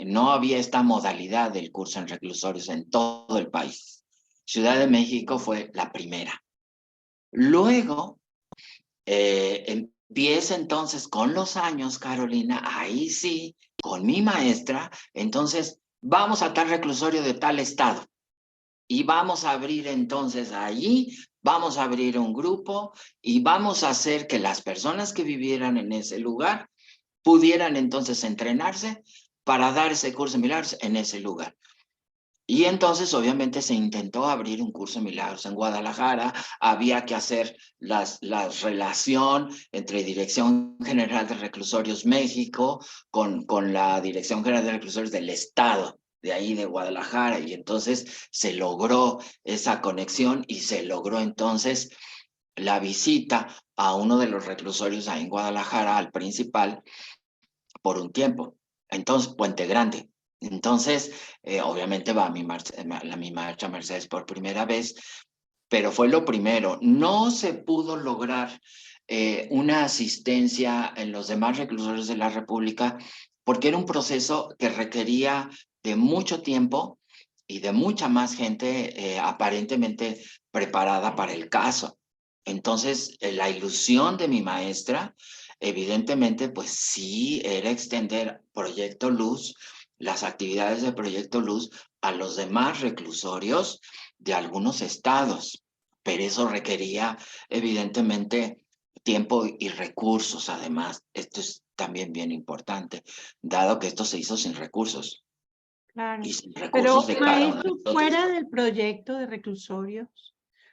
No había esta modalidad del curso en reclusorios en todo el país. Ciudad de México fue la primera. Luego, empieza entonces con los años, Carolina, ahí sí, con mi maestra, entonces vamos a tal reclusorio de tal estado. Y vamos a abrir entonces allí, vamos a abrir un grupo y vamos a hacer que las personas que vivieran en ese lugar pudieran entonces entrenarse para dar ese curso de milagros en ese lugar. Y entonces obviamente se intentó abrir un curso de milagros en Guadalajara, había que hacer la relación entre Dirección General de Reclusorios México con la Dirección General de Reclusorios del Estado de ahí de Guadalajara, y entonces se logró esa conexión y se logró entonces la visita a uno de los reclusorios ahí en Guadalajara, al principal, por un tiempo. Entonces, Puente Grande. Entonces, obviamente va mi marcha Mercedes por primera vez, pero fue lo primero. No se pudo lograr una asistencia en los demás reclusorios de la República porque era un proceso que requería de mucho tiempo y de mucha más gente aparentemente preparada para el caso. Entonces, la ilusión de mi maestra, evidentemente, pues sí, era extender Proyecto Luz, las actividades de Proyecto Luz a los demás reclusorios de algunos estados, pero eso requería, evidentemente, tiempo y recursos, además. Esto es también bien importante, dado que esto se hizo sin recursos. Claro. Y sin recursos Pero de cada uno de maestro, nosotros. fuera del proyecto de reclusorios,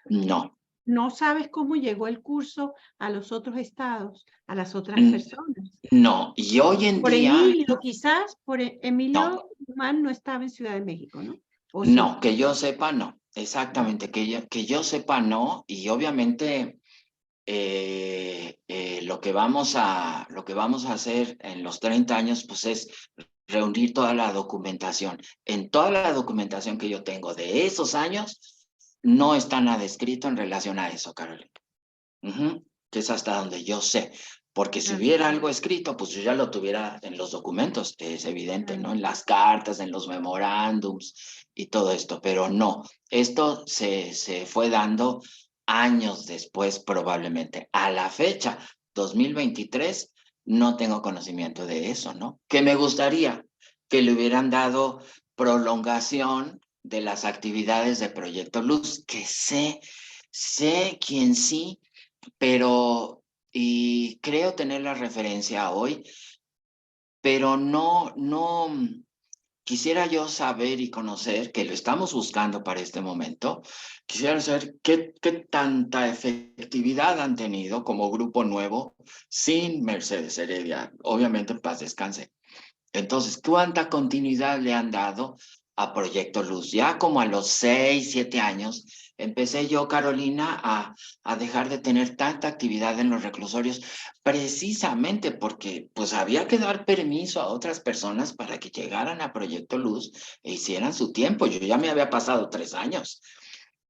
No. ¿no sabes cómo llegó el curso a los otros estados, a las otras Mm, personas? No, y hoy en Por día, Emilio, quizás, Emilio no, Guzmán no estaba en Ciudad de México, ¿no? ¿O sí? no, que yo sepa, no. Exactamente, que yo sepa, no. Y obviamente lo que vamos a hacer en los 30 años, pues es reunir toda la documentación. En toda la documentación que yo tengo de esos años, no está nada escrito en relación a eso, Carolina. Que es hasta donde yo sé. Porque si Claro, hubiera algo escrito, pues yo ya lo tuviera en los documentos, es evidente, claro. ¿no? En las cartas, en los memorándums y todo esto, pero no, esto se fue dando años después probablemente. A la fecha, 2023, no tengo conocimiento de eso, ¿no? Que me gustaría que le hubieran dado prolongación de las actividades de Proyecto Luz, que sé quién sí, pero, y creo tener la referencia hoy, pero no, quisiera yo saber y conocer, que lo estamos buscando para este momento, quisiera saber qué tanta efectividad han tenido como grupo nuevo sin Mercedes Heredia, obviamente en paz descanse. Entonces, ¿cuánta continuidad le han dado a Proyecto Luz? Ya como a los 6, 7 años, empecé yo, Carolina, a dejar de tener tanta actividad en los reclusorios, precisamente porque pues había que dar permiso a otras personas para que llegaran a Proyecto Luz e hicieran su tiempo. Yo ya me había pasado 3 años.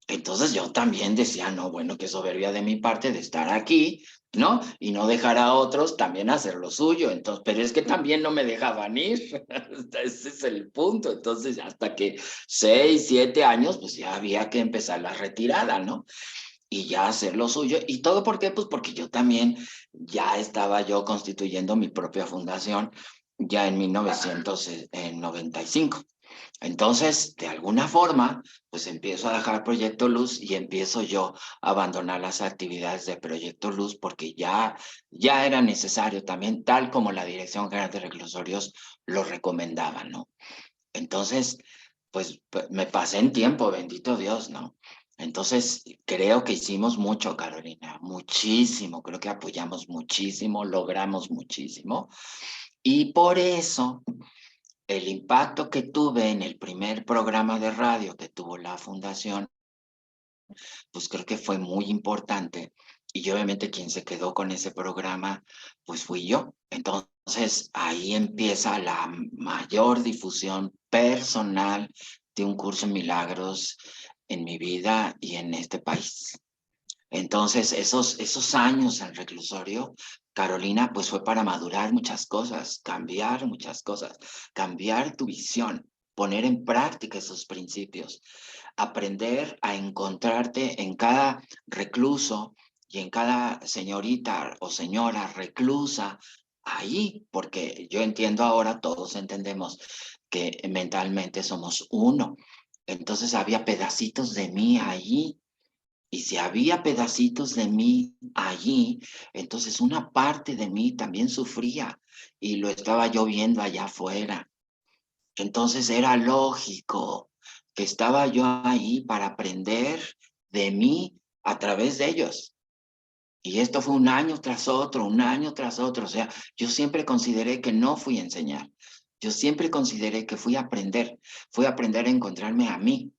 Entonces yo también decía, no, bueno, qué soberbia de mi parte de estar aquí, ¿no? Y no dejar a otros también hacer lo suyo. Entonces, pero es que también no me dejaban ir. Ese es el punto. Entonces, hasta que 6, 7 años, pues ya había que empezar la retirada, ¿no? Y ya hacer lo suyo. ¿Y todo por qué? Pues porque yo también ya estaba yo constituyendo mi propia fundación ya en 1995. Entonces, de alguna forma, pues empiezo a dejar Proyecto Luz y empiezo yo a abandonar las actividades de Proyecto Luz porque ya era necesario también, tal como la Dirección General de Reclusorios lo recomendaba, ¿no? Entonces, pues me pasé en tiempo, bendito Dios, ¿no? Entonces, creo que hicimos mucho, Carolina, muchísimo, creo que apoyamos muchísimo, logramos muchísimo. Y por eso el impacto que tuve en el primer programa de radio que tuvo la fundación, pues creo que fue muy importante Y obviamente quien se quedó con ese programa, pues fui yo. Entonces ahí empieza la mayor difusión personal de un curso en milagros en mi vida y en este país. Entonces esos años en reclusorio, Carolina, pues fue para madurar muchas cosas, cambiar muchas cosas, cambiar tu visión, poner en práctica esos principios, aprender a encontrarte en cada recluso y en cada señorita o señora reclusa ahí, porque yo entiendo ahora, todos entendemos que mentalmente somos uno. Entonces había pedacitos de mí ahí. Y si había pedacitos de mí allí, entonces una parte de mí también sufría y lo estaba yo viendo allá afuera. Entonces era lógico que estaba yo ahí para aprender de mí a través de ellos. Y esto fue un año tras otro, un año tras otro. O sea, yo siempre consideré que no fui a enseñar. Yo siempre consideré que fui a aprender a encontrarme a mí.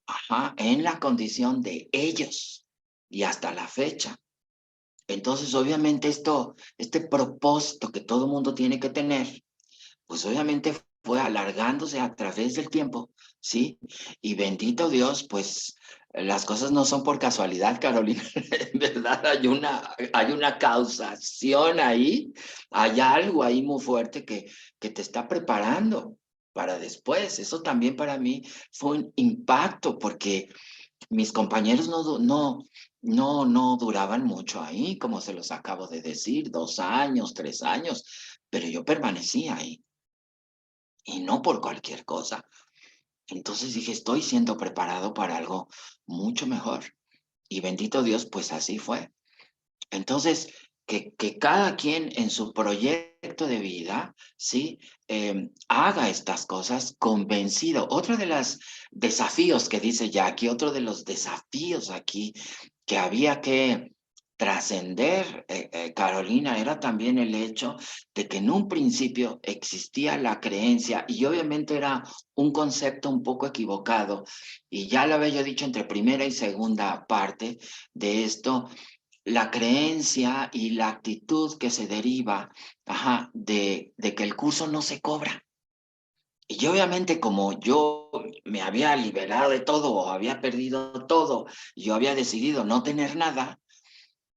Ajá, en la condición de ellos y hasta la fecha. Entonces, obviamente este propósito que todo mundo tiene que tener, pues obviamente fue alargándose a través del tiempo, ¿sí? Y bendito Dios, pues las cosas no son por casualidad, Carolina, en verdad hay una causación ahí, hay algo ahí muy fuerte que te está preparando para después. Eso también para mí fue un impacto porque mis compañeros no duraban mucho ahí, como se los acabo de decir, 2 años, 3 años, pero yo permanecí ahí y no por cualquier cosa. Entonces dije, estoy siendo preparado para algo mucho mejor. Y bendito Dios, pues así fue. Entonces, que cada quien en su proyecto de vida, ¿sí? Haga estas cosas convencido. Otro de los desafíos que dice Jackie, otro de los desafíos aquí que había que trascender, Carolina, era también el hecho de que en un principio existía la creencia, y obviamente era un concepto un poco equivocado, y ya lo había yo dicho entre primera y segunda parte de esto, la creencia y la actitud que se deriva, de que el curso no se cobra. Y obviamente como yo me había liberado de todo o había perdido todo, yo había decidido no tener nada,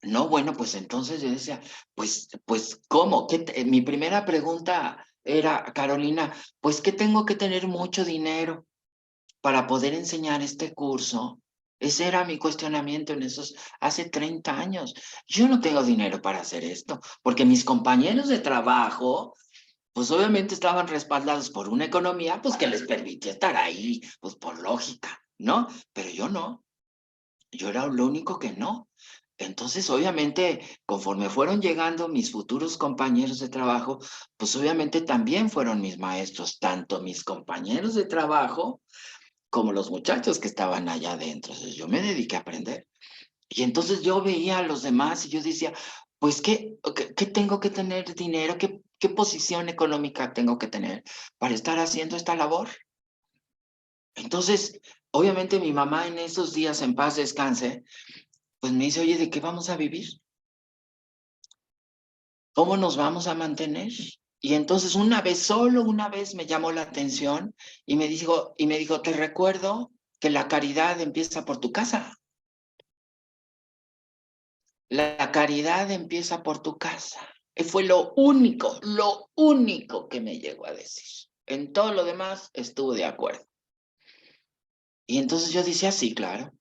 no, bueno, pues entonces yo decía, pues ¿cómo? Mi primera pregunta era, Carolina, pues ¿qué tengo que tener mucho dinero para poder enseñar este curso? Ese era mi cuestionamiento hace 30 años. Yo no tengo dinero para hacer esto, porque mis compañeros de trabajo, pues obviamente estaban respaldados por una economía, pues que les permitía estar ahí, pues por lógica, ¿no? Pero yo no, yo era lo único que no. Entonces, obviamente, conforme fueron llegando mis futuros compañeros de trabajo, pues obviamente también fueron mis maestros, tanto mis compañeros de trabajo como los muchachos que estaban allá adentro. Entonces, yo me dediqué a aprender. Y entonces yo veía a los demás y yo decía, pues, ¿qué tengo que tener dinero? ¿Qué posición económica tengo que tener para estar haciendo esta labor? Entonces, obviamente mi mamá en esos días, en paz descanse, pues me dice, oye, ¿de qué vamos a vivir? ¿Cómo nos vamos a mantener? Y entonces solo una vez me llamó la atención y me dijo, te recuerdo que la caridad empieza por tu casa. La caridad empieza por tu casa. Fue lo único que me llegó a decir. En todo lo demás estuvo de acuerdo. Y entonces yo decía, sí, claro.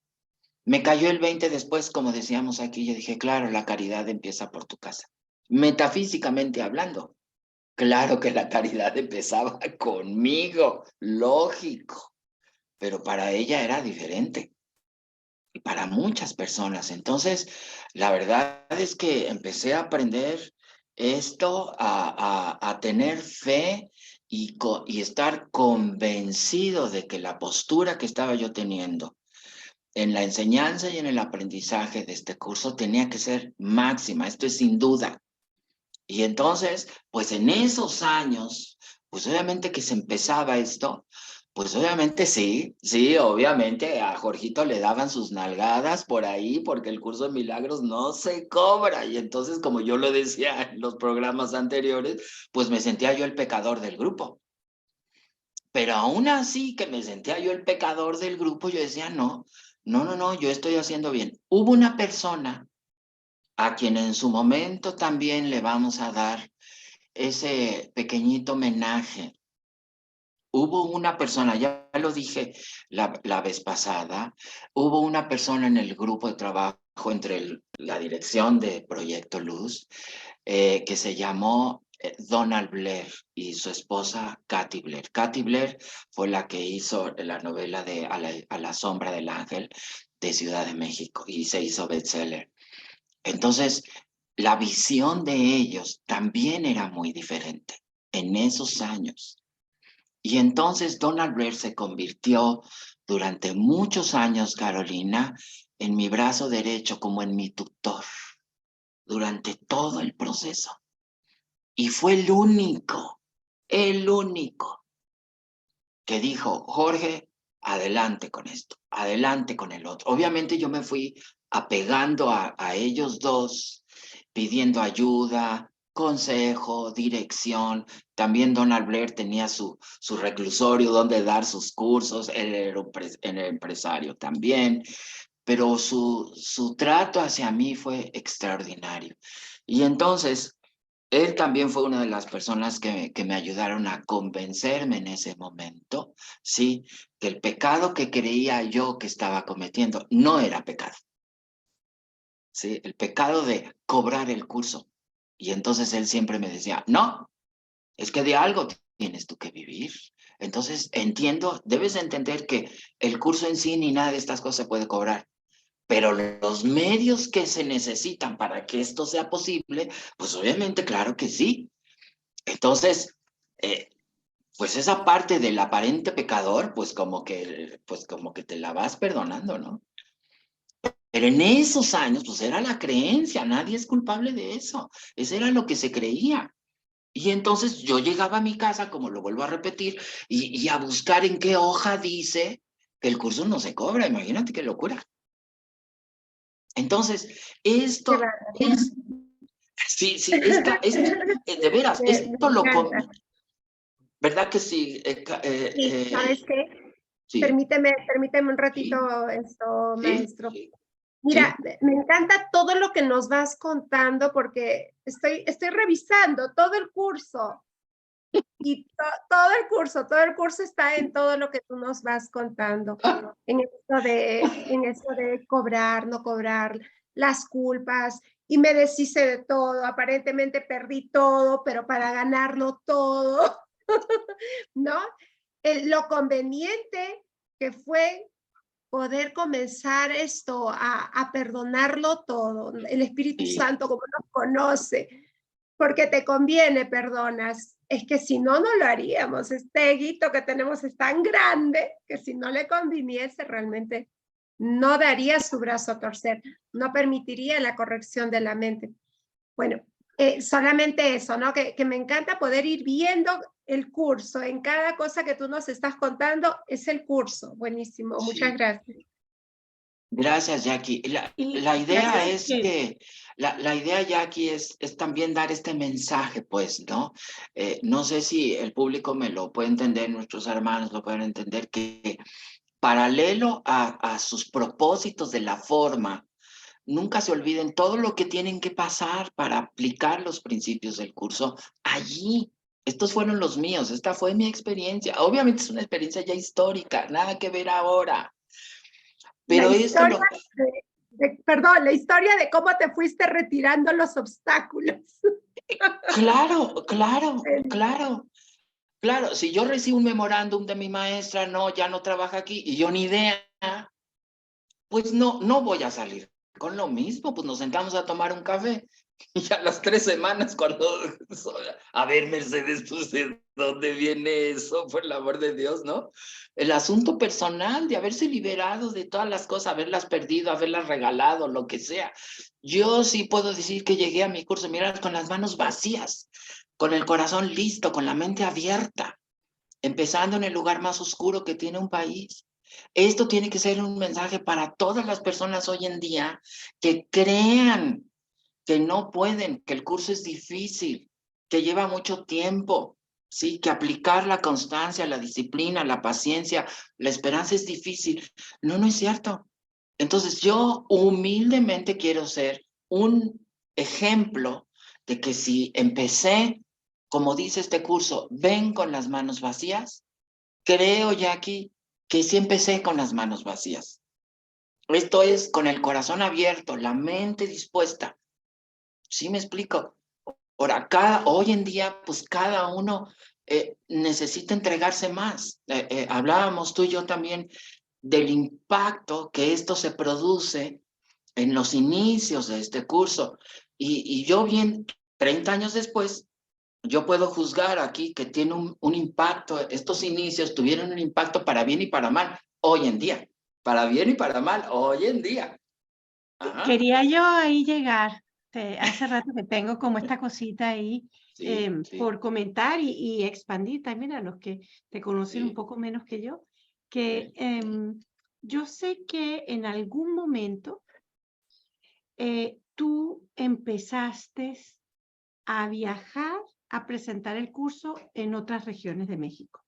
Me cayó el 20 después, como decíamos aquí, yo dije, claro, la caridad empieza por tu casa. Metafísicamente hablando, claro que la caridad empezaba conmigo, lógico, pero para ella era diferente y para muchas personas. Entonces, la verdad es que empecé a aprender esto, a tener fe y estar convencido de que la postura que estaba yo teniendo en la enseñanza y en el aprendizaje de este curso tenía que ser máxima, esto es sin duda. Y entonces, pues en esos años, pues obviamente que se empezaba esto, Pues obviamente sí, obviamente a Jorgito le daban sus nalgadas por ahí porque el curso de milagros no se cobra. Y entonces, como yo lo decía en los programas anteriores, pues me sentía yo el pecador del grupo. Pero aún así que me sentía yo el pecador del grupo, yo decía, no, yo estoy haciendo bien. Hubo una persona a quien en su momento también le vamos a dar ese pequeñito homenaje. Hubo una persona, ya lo dije la vez pasada, hubo una persona en el grupo de trabajo entre la dirección de Proyecto Luz que se llamó Donald Blair y su esposa Katy Blair. Katy Blair fue la que hizo la novela de A la sombra del ángel de Ciudad de México y se hizo bestseller. Entonces, la visión de ellos también era muy diferente en esos años. Y entonces Donald Blair se convirtió durante muchos años, Carolina, en mi brazo derecho como en mi tutor durante todo el proceso. Y fue el único que dijo, Jorge, adelante con esto, adelante con el otro. Obviamente yo me fui apegando a ellos dos, pidiendo ayuda, consejo, dirección. También Donald Blair tenía su reclusorio donde dar sus cursos, él era un empresario también, pero su trato hacia mí fue extraordinario. Y entonces, él también fue una de las personas que me ayudaron a convencerme en ese momento, ¿sí? Que el pecado que creía yo que estaba cometiendo no era pecado, ¿sí? El pecado de cobrar el curso. Y entonces él siempre me decía, no, es que de algo tienes tú que vivir. Entonces entiendo, debes entender que el curso en sí ni nada de estas cosas se puede cobrar. Pero los medios que se necesitan para que esto sea posible, pues obviamente, claro que sí. Entonces, pues esa parte del aparente pecador, pues como que te la vas perdonando, ¿no? Pero en esos años, pues era la creencia, nadie es culpable de eso. Eso era lo que se creía. Y entonces yo llegaba a mi casa, como lo vuelvo a repetir, y a buscar en qué hoja dice que el curso no se cobra. Imagínate qué locura. Entonces, Qué esto bárbaro. es, sí, de veras, Me esto encanta. ¿verdad que sí? Sí, ¿sabes qué? Sí, Permíteme un sí, ratito esto, sí, maestro. sí, Mira, sí, me encanta todo lo que nos vas contando porque estoy revisando todo el curso y todo el curso está en todo lo que tú nos vas contando, en esto de cobrar, no cobrar, las culpas, y me deshice de todo, aparentemente perdí todo, pero para ganarlo todo, ¿no? Lo conveniente que fue poder comenzar esto a perdonarlo todo. El Espíritu sí. Santo, como nos conoce, porque te conviene, perdonas. Es que si no, no lo haríamos. Este eguito que tenemos es tan grande que si no le conviniese, realmente no daría su brazo a torcer, no permitiría la corrección de la mente. Bueno, solamente eso, ¿no? Que me encanta poder ir viendo el curso. En cada cosa que tú nos estás contando es el curso. Buenísimo, muchas Sí. gracias. Gracias, Jackie. La Y idea sabes es que que, la idea, Jackie, es también dar este mensaje, pues, ¿no? No sé si el público me lo puede entender, nuestros hermanos lo pueden entender, que paralelo a sus propósitos de la forma, nunca se olviden todo lo que tienen que pasar para aplicar los principios del curso allí. Estos fueron los míos, esta fue mi experiencia. Obviamente es una experiencia ya histórica, nada que ver ahora. La Pero esto historia lo, perdón, la historia de cómo te fuiste retirando los obstáculos. claro. Si yo recibo un memorándum de mi maestra, no, ya no trabaja aquí, y yo ni idea, pues no voy a salir con lo mismo, pues nos sentamos a tomar un café. Y a las 3 semanas, cuando, a ver, Mercedes, pues, ¿de dónde viene eso? Por el amor de Dios, ¿no? El asunto personal de haberse liberado de todas las cosas, haberlas perdido, haberlas regalado, lo que sea. Yo sí puedo decir que llegué a mi curso, mira, con las manos vacías, con el corazón listo, con la mente abierta. empezando en el lugar más oscuro que tiene un país. Esto tiene que ser un mensaje para todas las personas hoy en día que crean que no pueden, que el curso es difícil, que lleva mucho tiempo, ¿sí? Que aplicar la constancia, la disciplina, la paciencia, la esperanza es difícil. No, no es cierto. Entonces yo humildemente quiero ser un ejemplo de que si empecé, como dice este curso, ven con las manos vacías, creo, Jackie, que sí empecé con las manos vacías. Esto es con el corazón abierto, la mente dispuesta. ¿Sí me explico? Por acá, hoy en día, pues cada uno necesita entregarse más. Hablábamos tú y yo también del impacto que esto se produce en los inicios de este curso. Y yo bien, 30 años después, yo puedo juzgar aquí que tiene un impacto, estos inicios tuvieron un impacto para bien y para mal hoy en día. Para bien y para mal hoy en día. Ajá. Quería yo ahí llegar. Hace rato que tengo como esta cosita ahí Sí, sí, por comentar y expandir también a los que te conocen un sí, poco menos que yo, que sí. yo sé que en algún momento tú empezaste a viajar a presentar el curso en otras regiones de México.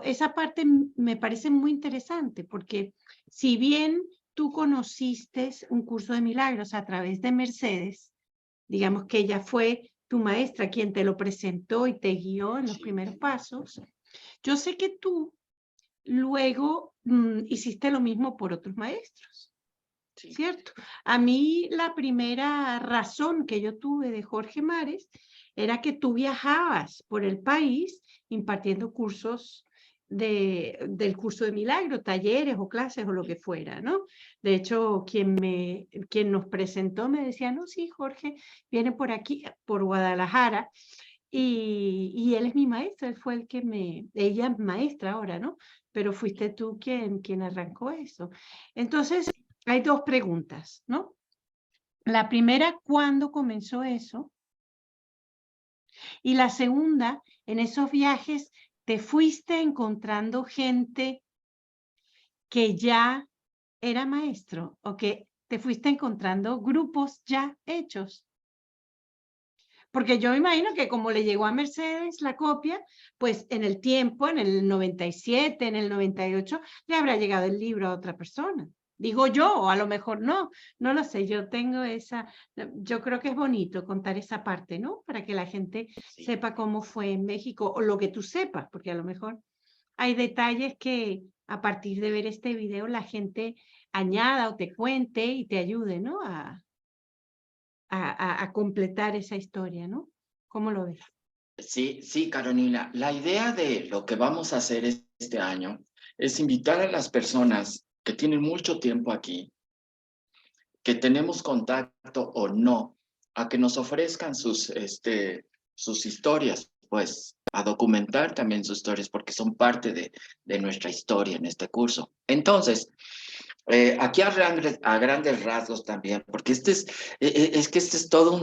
Esa parte me parece muy interesante porque si bien tú conociste un curso de milagros a través de Mercedes, digamos que ella fue tu maestra quien te lo presentó y te guió en los primeros pasos, yo sé que tú luego hiciste lo mismo por otros maestros, Sí. ¿cierto? A mí la primera razón que yo tuve de Jorge Mares era que tú viajabas por el país impartiendo cursos del curso de milagro, talleres o clases o lo que fuera, ¿no? De hecho, quien nos presentó me decía, no, sí, Jorge viene por aquí, por Guadalajara, y él es mi maestro, él fue ella es maestra ahora, ¿no? Pero fuiste tú quien arrancó eso. Entonces, hay dos preguntas, ¿no? La primera, ¿cuándo comenzó eso? Y la segunda, en esos viajes, ¿te fuiste encontrando gente que ya era maestro o que te fuiste encontrando grupos ya hechos? Porque yo me imagino que como le llegó a Mercedes la copia, pues en el tiempo, en el 97, en el 98, le habrá llegado el libro a otra persona. Digo yo, o a lo mejor no lo sé, yo creo que es bonito contar esa parte, ¿no? Para que la gente Sí. sepa cómo fue en México, o lo que tú sepas, porque a lo mejor hay detalles que a partir de ver este video la gente añada o te cuente y te ayude, ¿no? A completar esa historia, ¿no? ¿Cómo lo ves? Sí, sí, Carolina. La idea de lo que vamos a hacer este año es invitar a las personas que tienen mucho tiempo aquí, que tenemos contacto o no, a que nos ofrezcan sus historias, pues, a documentar también sus historias, porque son parte de nuestra historia en este curso. Entonces, aquí a grandes rasgos también, porque es que este es todo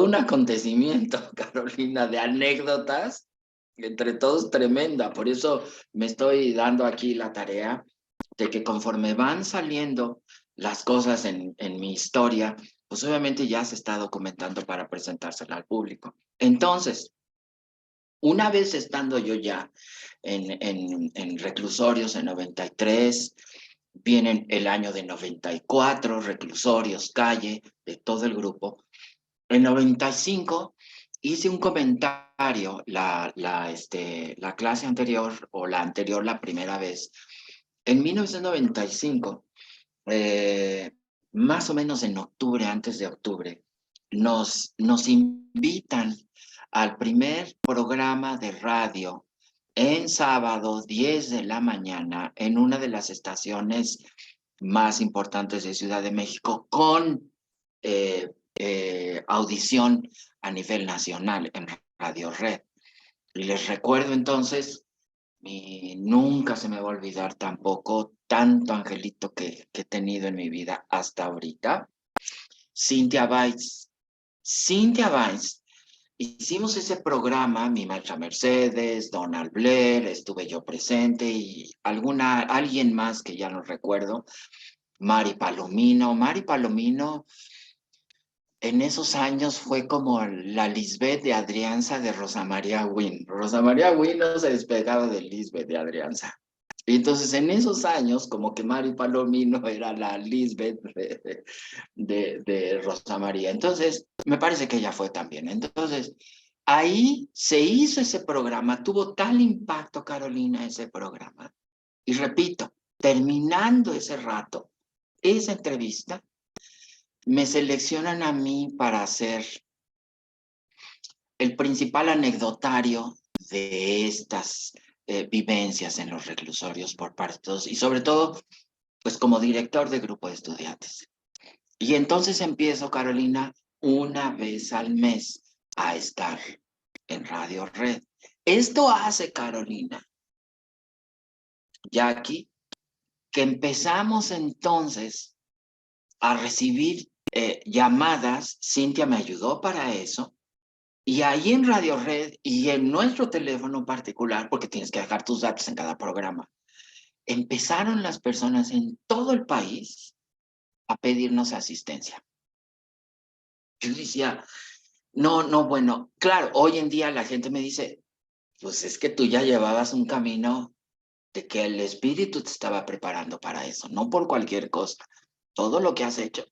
un acontecimiento, Carolina, de anécdotas, entre todos tremenda. Por eso me estoy dando aquí la tarea de que conforme van saliendo las cosas en mi historia, pues obviamente ya se está documentando para presentársela al público. Entonces, una vez estando yo ya en reclusorios en 93, vienen el año de 94, reclusorios, calle, de todo el grupo. En 95 hice un comentario, la clase anterior o la anterior, la primera vez. En 1995, más o menos en octubre, antes de octubre, nos invitan al primer programa de radio en sábado, 10 de la mañana, en una de las estaciones más importantes de Ciudad de México, con audición a nivel nacional en Radio Red. Y les recuerdo entonces, y nunca se me va a olvidar tampoco tanto angelito que he tenido en mi vida hasta ahorita, Cynthia Weiss. Cynthia Weiss hicimos ese programa, mi maestra Mercedes, Donald Blair, estuve yo presente y alguien más que ya no recuerdo, Mari Palomino. Mari Palomino en esos años fue como la Lisbeth de Adrianza de Rosa María Wynn. Rosa María Wynn no se despegaba de Lisbeth de Adrianza. Y entonces en esos años, como que Mari Palomino era la Lisbeth de Rosa María. Entonces, me parece que ella fue también. Entonces, ahí se hizo ese programa, tuvo tal impacto, Carolina, ese programa. Y repito, terminando ese rato, esa entrevista, me seleccionan a mí para hacer el principal anecdotario de estas vivencias en los reclusorios por parte de todos, y sobre todo, pues como director de grupo de estudiantes. Y entonces empiezo, Carolina, una vez al mes a estar en Radio Red. Esto hace, Carolina, Jackie, que empezamos entonces a recibir llamadas. Cintia me ayudó para eso. Y ahí en Radio Red y en nuestro teléfono particular, porque tienes que dejar tus datos en cada programa, empezaron las personas en todo el país a pedirnos asistencia. Yo decía, no, bueno, claro, hoy en día la gente me dice, pues es que tú ya llevabas un camino de que el espíritu te estaba preparando para eso, no por cualquier cosa, todo lo que has hecho.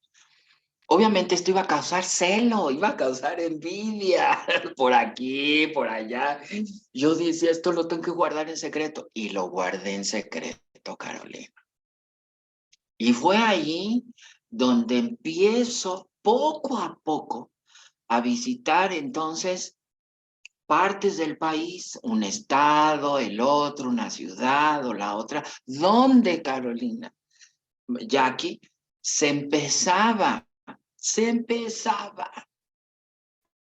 Obviamente esto iba a causar celo, iba a causar envidia, por aquí, por allá. Yo decía, esto lo tengo que guardar en secreto, y lo guardé en secreto, Carolina. Y fue allí donde empiezo poco a poco a visitar entonces partes del país, un estado, el otro, una ciudad o la otra, donde, Carolina, Jackie, se empezaba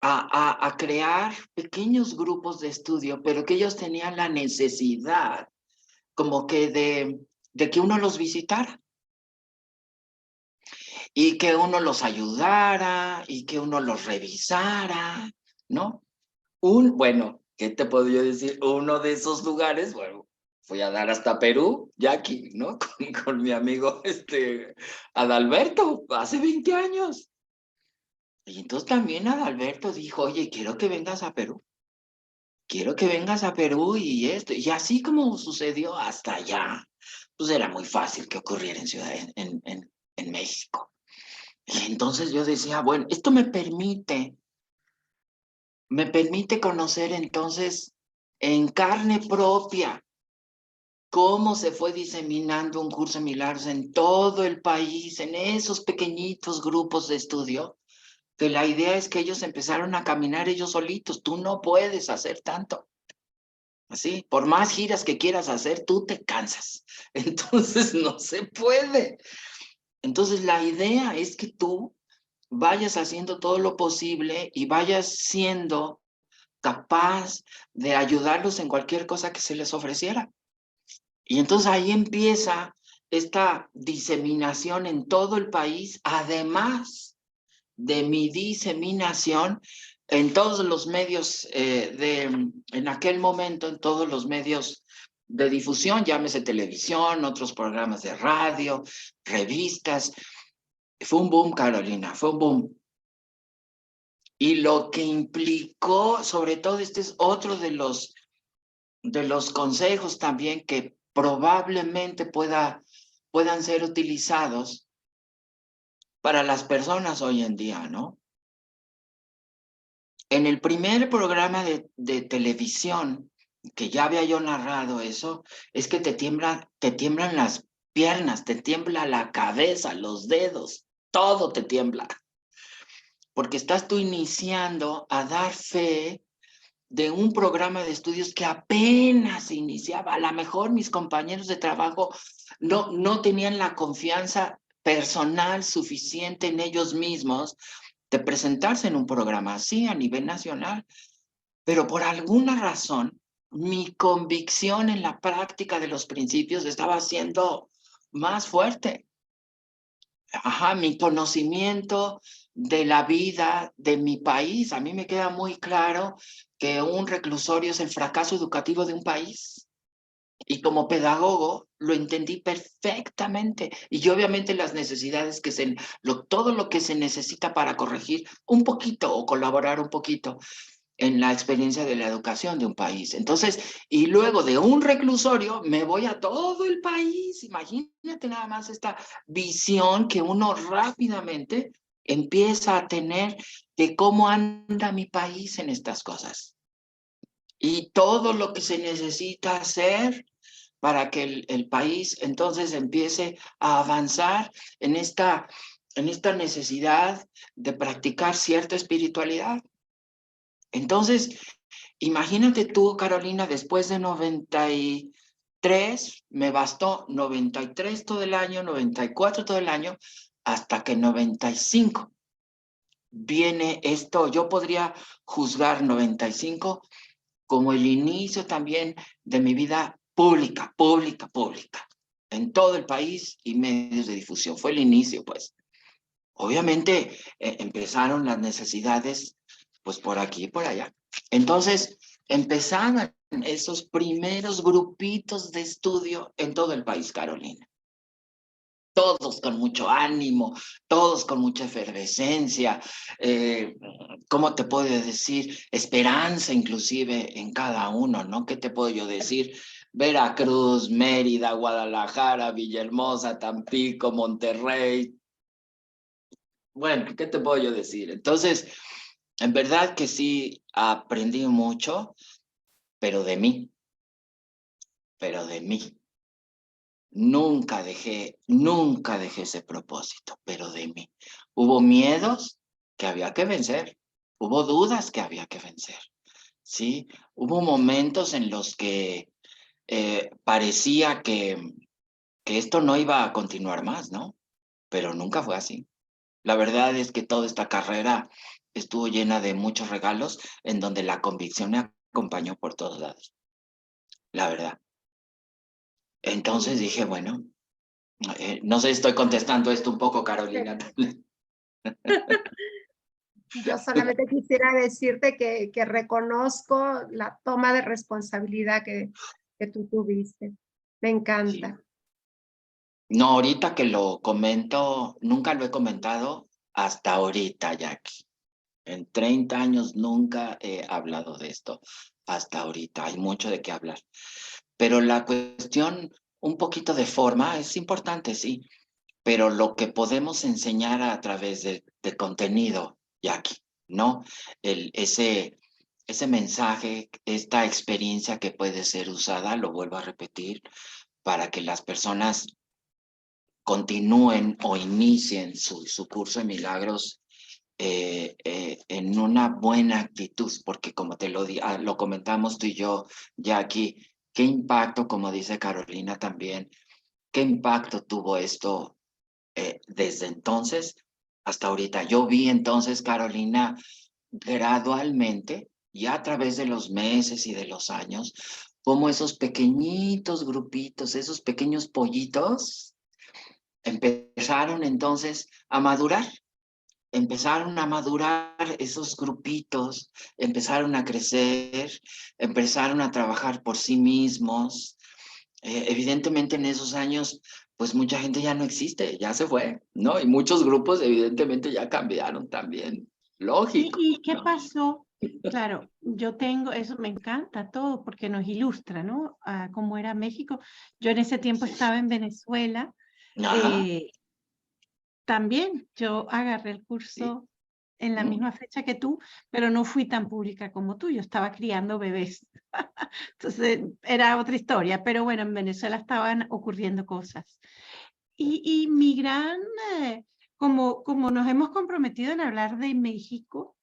a crear pequeños grupos de estudio, pero que ellos tenían la necesidad como que de que uno los visitara y que uno los ayudara y que uno los revisara, ¿no? Bueno, ¿qué te puedo yo decir? Uno de esos lugares, bueno, fui a dar hasta Perú, Jackie, ¿no? Con mi amigo Adalberto, hace 20 años. Y entonces también Adalberto dijo, oye, quiero que vengas a Perú. Quiero que vengas a Perú y esto. Y así como sucedió hasta allá, pues era muy fácil que ocurriera en México. Y entonces yo decía, bueno, esto me permite conocer entonces en carne propia cómo se fue diseminando un curso de milagros en todo el país, en esos pequeñitos grupos de estudio, que la idea es que ellos empezaron a caminar ellos solitos. Tú no puedes hacer tanto. Así, por más giras que quieras hacer, tú te cansas. Entonces no se puede. Entonces la idea es que tú vayas haciendo todo lo posible y vayas siendo capaz de ayudarlos en cualquier cosa que se les ofreciera. Y entonces ahí empieza esta diseminación en todo el país, además de mi diseminación en todos los medios en aquel momento, en todos los medios de difusión, llámese televisión, otros programas de radio, revistas. Fue un boom, Carolina, fue un boom. Y lo que implicó, sobre todo, este es otro de los consejos también que probablemente puedan ser utilizados para las personas hoy en día, ¿no? En el primer programa de televisión, que ya había yo narrado eso, es que te tiemblan las piernas, te tiembla la cabeza, los dedos, todo te tiembla. Porque estás tú iniciando a dar fe de un programa de estudios que apenas iniciaba. A lo mejor mis compañeros de trabajo no tenían la confianza personal suficiente en ellos mismos de presentarse en un programa así a nivel nacional, pero por alguna razón mi convicción en la práctica de los principios estaba siendo más fuerte. Ajá, mi conocimiento, de la vida de mi país. A mí me queda muy claro que un reclusorio es el fracaso educativo de un país. Y como pedagogo lo entendí perfectamente. Y obviamente las necesidades todo lo que se necesita para corregir un poquito o colaborar un poquito en la experiencia de la educación de un país. Entonces, y luego de un reclusorio me voy a todo el país. Imagínate nada más esta visión que uno rápidamente empieza a tener de cómo anda mi país en estas cosas. Y todo lo que se necesita hacer para que el país entonces empiece a avanzar en esta necesidad de practicar cierta espiritualidad. Entonces, imagínate tú, Carolina, después de 93, me bastó 93 todo el año, 94 todo el año, hasta que 95 viene esto. Yo podría juzgar 95 como el inicio también de mi vida pública, en todo el país y medios de difusión. Fue el inicio, pues. Obviamente empezaron las necesidades, pues por aquí y por allá. Entonces, empezaron esos primeros grupitos de estudio en todo el país, Carolina. Todos con mucho ánimo, todos con mucha efervescencia, ¿cómo te puedo decir? Esperanza inclusive en cada uno, ¿no? ¿Qué te puedo yo decir? Veracruz, Mérida, Guadalajara, Villahermosa, Tampico, Monterrey. Bueno, ¿qué te puedo yo decir? Entonces, en verdad que sí aprendí mucho, pero de mí. Nunca dejé ese propósito, pero de mí. Hubo miedos que había que vencer, hubo dudas que había que vencer, ¿sí? Hubo momentos en los que parecía que esto no iba a continuar más, ¿no? Pero nunca fue así. La verdad es que toda esta carrera estuvo llena de muchos regalos en donde la convicción me acompañó por todos lados, la verdad. Entonces dije, bueno, no sé si estoy contestando esto un poco, Carolina. Yo solamente quisiera decirte que reconozco la toma de responsabilidad que tú tuviste. Me encanta. Sí. No, ahorita que lo comento, nunca lo he comentado hasta ahorita, Jackie. En 30 años nunca he hablado de esto hasta ahorita. Hay mucho de qué hablar. Pero la cuestión, un poquito de forma, es importante, sí. Pero lo que podemos enseñar a través de contenido, Jackie, ¿no? Ese mensaje, esta experiencia que puede ser usada, lo vuelvo a repetir, para que las personas continúen o inicien su curso de milagros en una buena actitud, porque como lo comentamos tú y yo, Jackie, qué impacto, como dice Carolina también, qué impacto tuvo esto desde entonces hasta ahorita. Yo vi entonces, Carolina, gradualmente, ya a través de los meses y de los años, cómo esos pequeñitos grupitos, esos pequeños pollitos, empezaron entonces a madurar. Empezaron a madurar esos grupitos, empezaron a crecer, empezaron a trabajar por sí mismos. Evidentemente en esos años, pues mucha gente ya no existe, ya se fue, ¿no? Y muchos grupos evidentemente ya cambiaron también. Lógico. ¿Y qué ¿no? pasó? Claro, yo tengo, eso me encanta todo porque nos ilustra, ¿no? A cómo era México. Yo en ese tiempo estaba en Venezuela. Ajá. También yo agarré el Sí. curso en la ¿Mm? misma fecha que tú, pero no fui tan pública como tú. Yo estaba criando bebés. Entonces era otra historia, pero bueno, en Venezuela estaban ocurriendo cosas. Y mi gran, como nos hemos comprometido en hablar de México,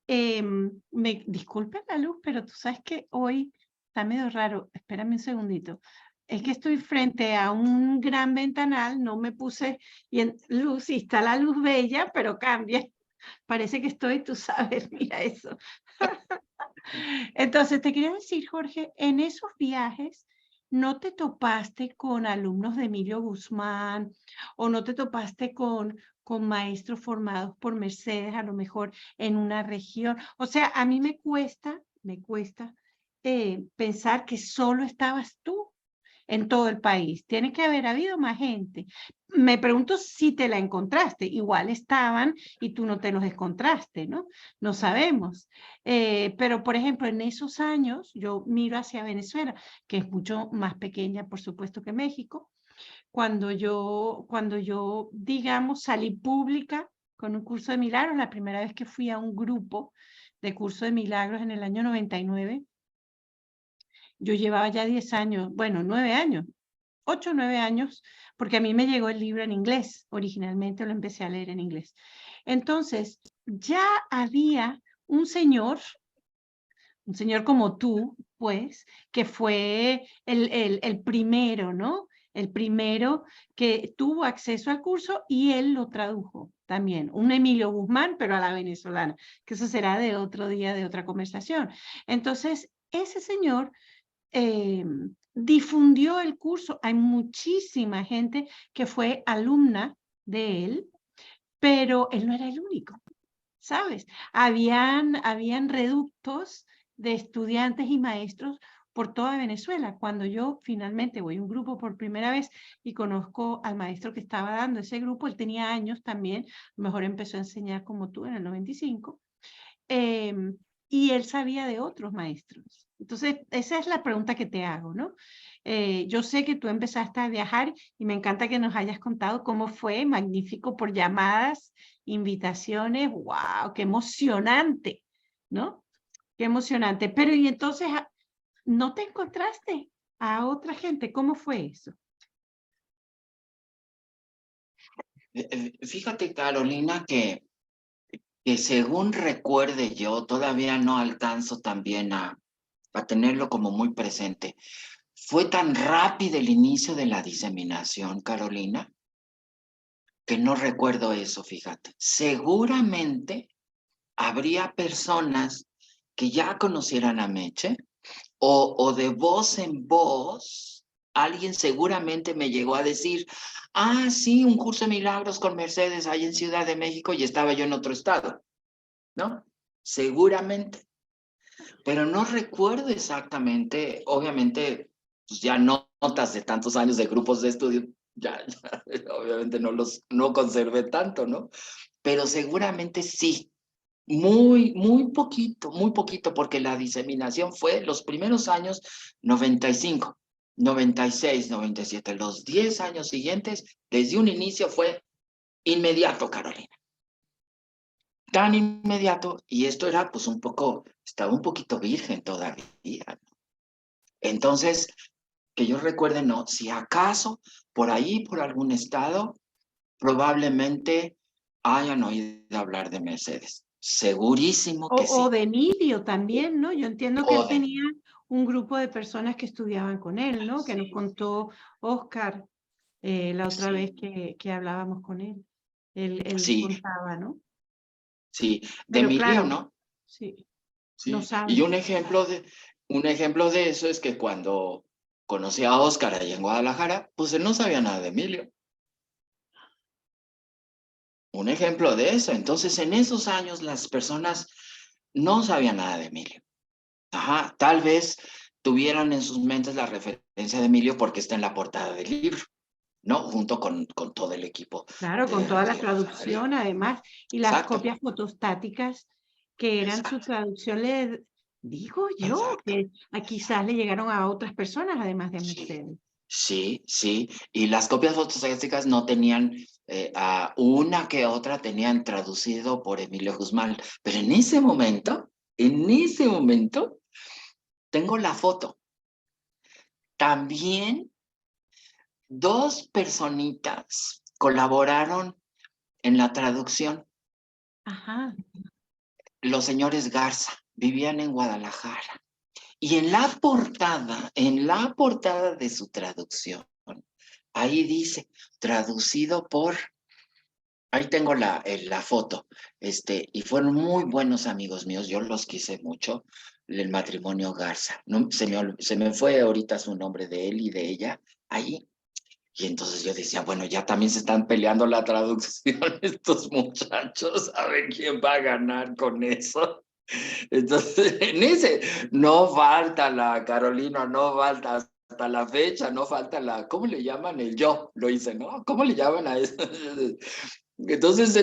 me disculpen la luz, pero tú sabes que hoy está medio raro. Espérame un segundito. Es que estoy frente a un gran ventanal, no me puse y en luz, y está la luz bella, pero cambia. Parece que estoy, tú sabes, mira eso. Entonces, te quería decir, Jorge, en esos viajes no te topaste con alumnos de Emilio Guzmán o no te topaste con maestros formados por Mercedes, a lo mejor en una región. O sea, a mí me cuesta pensar que solo estabas tú en todo el país. Tiene que haber habido más gente. Me pregunto si te la encontraste. Igual estaban y tú no te los encontraste, ¿no? No sabemos. Pero, por ejemplo, en esos años, yo miro hacia Venezuela, que es mucho más pequeña, por supuesto, que México. Cuando yo, digamos, salí pública con un curso de milagros, la primera vez que fui a un grupo de curso de milagros en el año 99, yo llevaba ya 10 años, bueno, 9 años, 8 o 9 años, porque a mí me llegó el libro en inglés. Originalmente lo empecé a leer en inglés. Entonces, ya había un señor como tú, pues, que fue el primero, ¿no? El primero que tuvo acceso al curso y él lo tradujo también. Un Emilio Guzmán, pero a la venezolana, que eso será de otro día, de otra conversación. Entonces, ese señor difundió el curso. Hay muchísima gente que fue alumna de él, pero él no era el único, ¿sabes? Habían reductos de estudiantes y maestros por toda Venezuela. Cuando yo finalmente voy a un grupo por primera vez y conozco al maestro que estaba dando ese grupo, él tenía años también, a lo mejor empezó a enseñar como tú en el 95, y él sabía de otros maestros. Entonces, esa es la pregunta que te hago, ¿no? Yo sé que tú empezaste a viajar y me encanta que nos hayas contado cómo fue, magnífico por llamadas, invitaciones, wow, qué emocionante, ¿no? Qué emocionante. Pero y entonces, ¿no te encontraste a otra gente? ¿Cómo fue eso? Fíjate, Carolina, que según recuerde yo, todavía no alcanzo también a tenerlo como muy presente. Fue tan rápido el inicio de la diseminación, Carolina, que no recuerdo eso, fíjate. Seguramente habría personas que ya conocieran a Meche o de voz en voz, alguien seguramente me llegó a decir, ah, sí, un curso de milagros con Mercedes ahí en Ciudad de México y estaba yo en otro estado, ¿no? Seguramente. Pero no recuerdo exactamente, obviamente, pues ya notas de tantos años de grupos de estudio, ya obviamente no conservé tanto, ¿no? Pero seguramente sí, muy poquito, porque la diseminación fue los primeros años 95, 96, 97, los 10 años siguientes, desde un inicio fue inmediato, Carolina. Tan inmediato, y esto era pues estaba un poquito virgen todavía. Entonces, que yo recuerde, no, si acaso por ahí, por algún estado, probablemente hayan oído hablar de Mercedes. Segurísimo que sí. O de Emilio también, ¿no? Yo entiendo que O él de, tenía un grupo de personas que estudiaban con él, ¿no? Que nos sí, contó Oscar la otra vez sí, que hablábamos con él. Él sí, contaba, ¿no? sí, de Pero Emilio, claro, ¿no? sí, no Sí, y saben. un ejemplo de eso es que cuando conocí a Oscar ahí en Guadalajara, pues él no sabía nada de Emilio. Un ejemplo de eso. Entonces, en esos años las personas no sabían nada de Emilio. Ajá, tal vez tuvieran en sus mentes la referencia de Emilio porque está en la portada del libro, ¿no? Junto con todo el equipo Claro, con toda la de Rosario. traducción además y las Exacto, copias fotostáticas que eran su exacto, traducción, le digo yo exacto. que quizás le llegaron a otras personas además de a Sí, Mercedes. sí, sí. Y las copias fotostáticas no tenían, a una que otra tenían traducido por Emilio Guzmán. Pero en ese momento, tengo la foto. También dos personitas colaboraron en la traducción. Ajá, Los señores Garza vivían en Guadalajara. Y en la portada de su traducción, ahí dice, traducido por Ahí tengo la foto, y fueron muy buenos amigos míos, yo los quise mucho, el matrimonio Garza, no, se me fue ahorita su nombre de él y de ella, ahí, y entonces yo decía, bueno, ya también se están peleando la traducción estos muchachos, a ver quién va a ganar con eso. Entonces, en ese, no falta la Carolina, no falta hasta la fecha, no falta ¿cómo le llaman? El yo, lo hice, ¿no? ¿Cómo le llaman a eso? Entonces,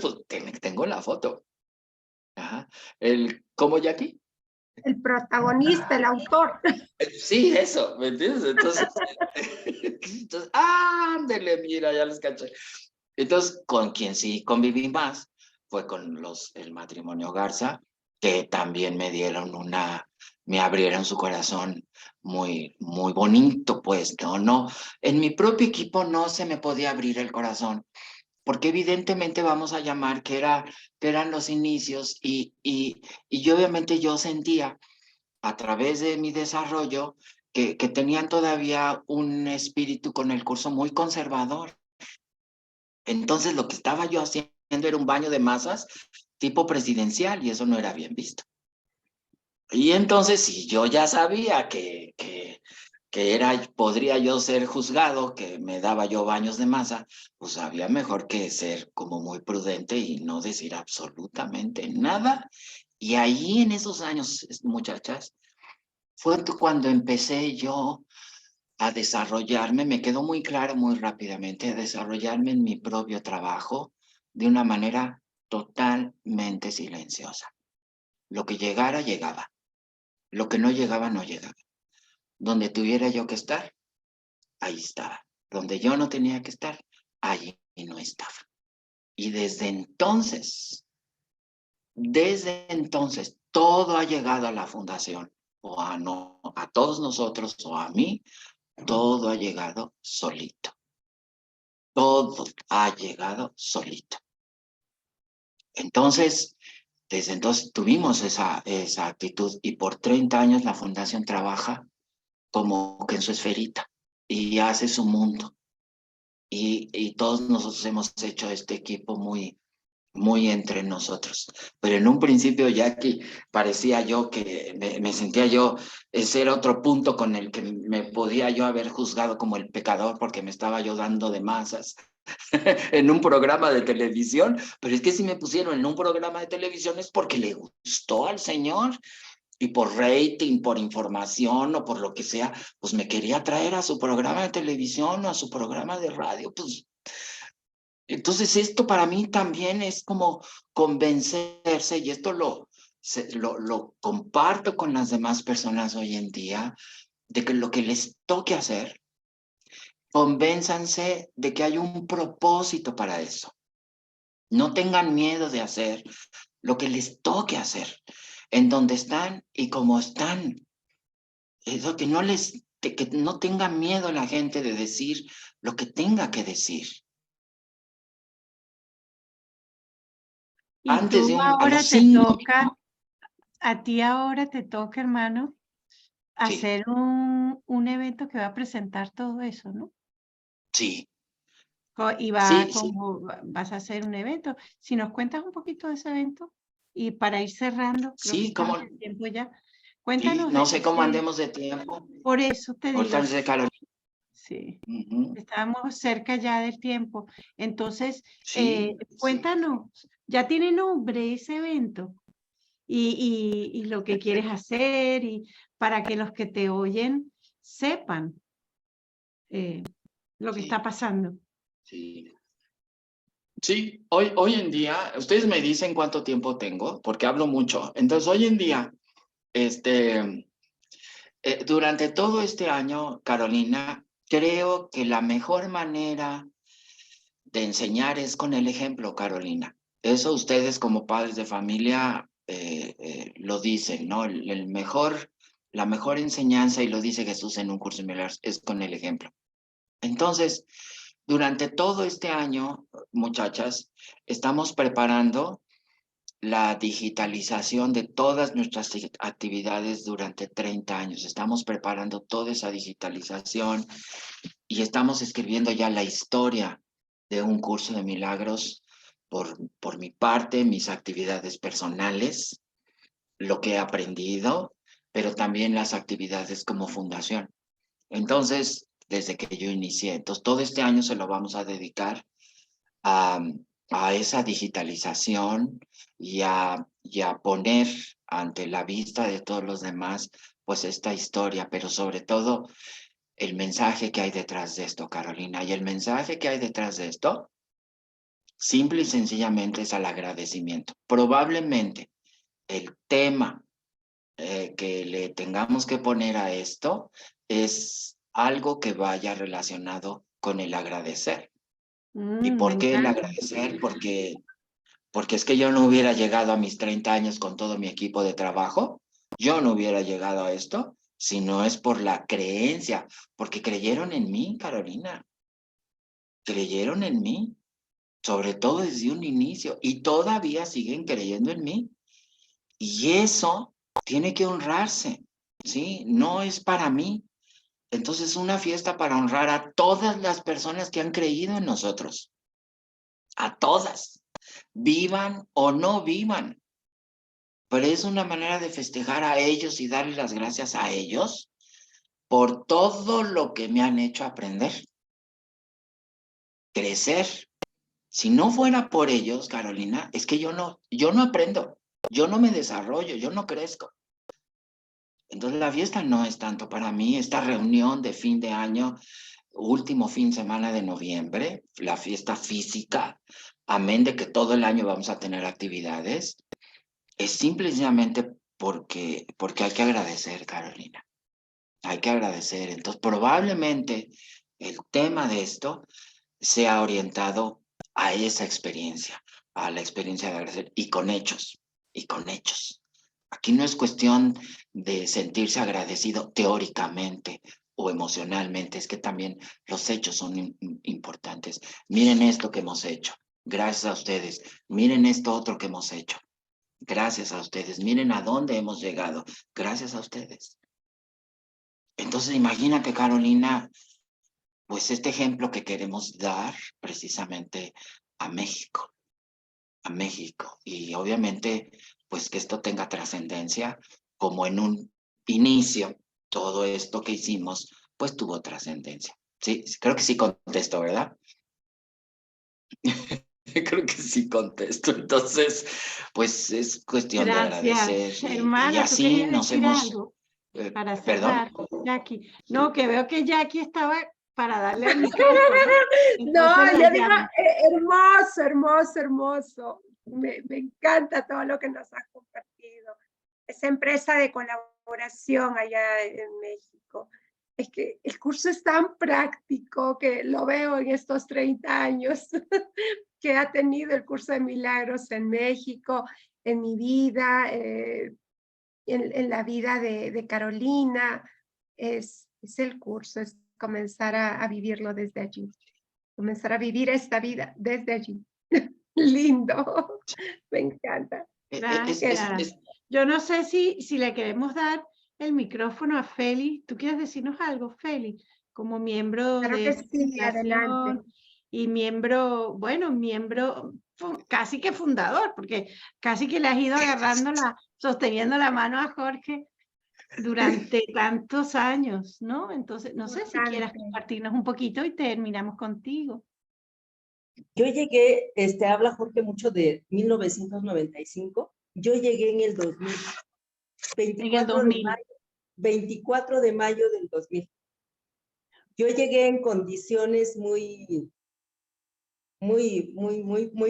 pues tengo la foto. Ajá. ¿Cómo, Jackie? El protagonista, el autor. Sí, eso, ¿me entiendes? Entonces, ándele, mira, ya los caché. Entonces, con quien sí conviví más fue con el matrimonio Garza, que también me abrieron su corazón muy, muy bonito, pues, no, en mi propio equipo no se me podía abrir el corazón, porque evidentemente vamos a llamar que eran los inicios y obviamente yo sentía a través de mi desarrollo que tenían todavía un espíritu con el curso muy conservador. Entonces lo que estaba yo haciendo era un baño de masas tipo presidencial y eso no era bien visto. Y entonces si yo ya sabía podría yo ser juzgado, que me daba yo baños de masa, pues había mejor que ser como muy prudente y no decir absolutamente nada. Y ahí en esos años, muchachas, fue cuando empecé yo a desarrollarme, me quedó muy claro muy rápidamente, a desarrollarme en mi propio trabajo de una manera totalmente silenciosa. Lo que llegara, llegaba. Lo que no llegaba, no llegaba. Donde tuviera yo que estar, ahí estaba. Donde yo no tenía que estar, allí no estaba. Y desde entonces, todo ha llegado a la fundación, o a todos nosotros, o a mí, todo ha llegado solito. Todo ha llegado solito. Entonces, desde entonces tuvimos esa actitud y por 30 años la fundación trabaja como que en su esferita y hace su mundo. Y todos nosotros hemos hecho este equipo muy, muy entre nosotros. Pero en un principio, Jackie, parecía yo que me sentía yo, ese era otro punto con el que me podía yo haber juzgado como el pecador porque me estaba yo dando de masas en un programa de televisión, pero es que si me pusieron en un programa de televisión es porque le gustó al señor y por rating, por información o por lo que sea, pues me quería traer a su programa de televisión o a su programa de radio, pues entonces esto para mí también es como convencerse y esto lo comparto con las demás personas hoy en día, de que lo que les toque hacer, convénzanse de que hay un propósito para eso. No tengan miedo de hacer lo que les toque hacer, en donde están y como están. Eso que no tenga miedo la gente de decir lo que tenga que decir. Y Antes tú a los ahora te 5, toca, a ti ahora te toca, hermano, sí, hacer un evento que va a presentar todo eso, ¿no? sí, Y sí, sí, vas a hacer un evento. Si nos cuentas un poquito de ese evento y para ir cerrando, creo que sí, estamos en tiempo ya. sí, Cuéntanos no sé cómo andemos de tiempo. por eso te Ahorita digo, no sé, Carolina. sí, Ujú. estamos cerca ya del tiempo. Entonces, Sí, sí. cuéntanos, ¿ya tiene nombre ese evento? Y lo que quieres hacer y para que los que te oyen sepan eh, lo que Sí, está pasando. sí. Sí, hoy en día, ustedes me dicen cuánto tiempo tengo, porque hablo mucho. Entonces, hoy en día, durante todo este año, Carolina, creo que la mejor manera de enseñar es con el ejemplo, Carolina. Eso ustedes como padres de familia lo dicen, ¿no? La mejor enseñanza, y lo dice Jesús en un curso similar, es con el ejemplo. Entonces, durante todo este año, muchachas, estamos preparando la digitalización de todas nuestras actividades durante 30 años. Estamos preparando toda esa digitalización y estamos escribiendo ya la historia de un curso de milagros por mi parte, mis actividades personales, lo que he aprendido, pero también las actividades como fundación. Entonces, desde que yo inicié, entonces todo este año se lo vamos a dedicar a, a esa digitalización y a poner ante la vista de todos los demás, pues esta historia, pero sobre todo el mensaje que hay detrás de esto, Carolina. Y el mensaje que hay detrás de esto, simple y sencillamente, es al agradecimiento. Probablemente el tema que le tengamos que poner a esto es algo que vaya relacionado con el agradecer. ¿Y Me por qué el encanta. agradecer? Porque es que yo no hubiera llegado a mis 30 años con todo mi equipo de trabajo, yo no hubiera llegado a esto si no es por la creencia, porque creyeron en mí, Carolina, creyeron en mí, sobre todo desde un inicio, y todavía siguen creyendo en mí. Y eso tiene que honrarse, ¿sí? No es para mí. Entonces, una fiesta para honrar a todas las personas que han creído en nosotros, a todas, vivan o no vivan. Pero es una manera de festejar a ellos y darles las gracias a ellos por todo lo que me han hecho aprender, crecer. Si no fuera por ellos, Carolina, es que yo no aprendo, yo no me desarrollo, yo no crezco. Entonces la fiesta no es tanto para mí, esta reunión de fin de año, último fin de semana de noviembre, la fiesta física, amén de que todo el año vamos a tener actividades, es simplemente porque hay que agradecer, Carolina. Hay que agradecer. Entonces, probablemente el tema de esto sea orientado a esa experiencia, a la experiencia de agradecer, y con hechos, y con hechos. Aquí no es cuestión de sentirse agradecido teóricamente o emocionalmente, es que también los hechos son importantes. Miren esto que hemos hecho, gracias a ustedes. Miren esto otro que hemos hecho, gracias a ustedes. Miren a dónde hemos llegado, gracias a ustedes. Entonces, imagínate, Carolina, pues este ejemplo que queremos dar precisamente a México, y obviamente, pues que esto tenga trascendencia, como en un inicio, todo esto que hicimos, pues tuvo trascendencia. Sí, creo que sí contesto, ¿verdad? Creo que sí contesto. Entonces, pues es cuestión de agradecer Gracias, y hermana. ¿Tú así querías nos decir hemos, algo para perdón. cerrar, Jackie? No, que veo que Jackie estaba para darle el micrófono. Entonces No, la yo digo, llamo. hermoso, hermoso, hermoso. Me encanta todo lo que nos has compartido. Esa empresa de colaboración allá en México. Es que el curso es tan práctico que lo veo en estos 30 años que ha tenido el curso de milagros en México, en mi vida, en la vida de Carolina. Es el curso, es comenzar a vivirlo desde allí. Comenzar a vivir esta vida desde allí. Lindo, me encanta. Gracias. Yo no sé si le queremos dar el micrófono a Feli. ¿Tú quieres decirnos algo, Feli? Como miembro Claro de que esta sí, adelante. fundación y miembro, bueno, miembro casi que fundador, porque casi que le has ido agarrando sosteniendo la mano a Jorge durante tantos años, ¿no? Entonces, no sé si quieras Importante. compartirnos un poquito y terminamos contigo. Yo llegué, habla Jorge mucho de 1995. Yo llegué en el 2000, En el 2000. 24 de mayo del 2000. Yo llegué en condiciones muy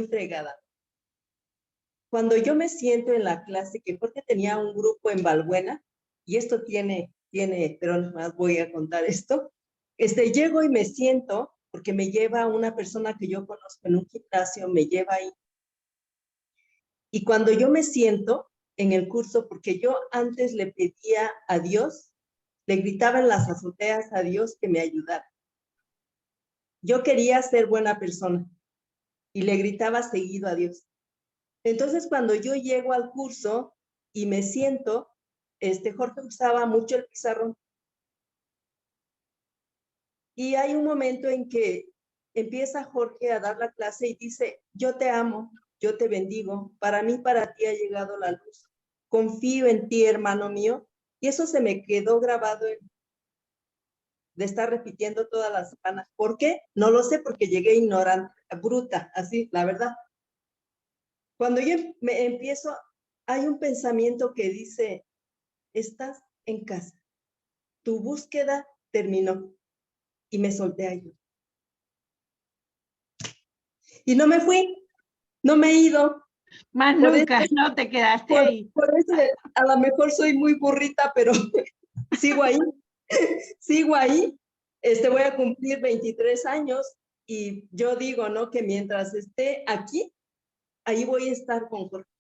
fregadas. Cuando yo me siento en la clase, que Jorge tenía un grupo en Balbuena, y esto tiene, pero no más voy a contar esto. Llego y me siento, porque me lleva una persona que yo conozco en un gimnasio, me lleva ahí. Y cuando yo me siento en el curso, porque yo antes le pedía a Dios, le gritaba en las azoteas a Dios que me ayudara. Yo quería ser buena persona y le gritaba seguido a Dios. Entonces, cuando yo llego al curso y me siento, Jorge usaba mucho el pizarrón. Y hay un momento en que empieza Jorge a dar la clase y dice, yo te amo, yo te bendigo, para mí, para ti ha llegado la luz. Confío en ti, hermano mío. Y eso se me quedó grabado de estar repitiendo todas las semanas. ¿Por qué? No lo sé, porque llegué ignorante, bruta, así, la verdad. Cuando yo me empiezo, hay un pensamiento que dice, estás en casa, tu búsqueda terminó, y me solté a ello. Y no me fui, no me he ido. Más Por nunca, eso, no te quedaste ahí. por eso a lo mejor soy muy burrita, pero sigo ahí, sigo ahí. Voy a cumplir 23 años y yo digo, ¿no? Que mientras esté aquí, ahí voy a estar con Jorge.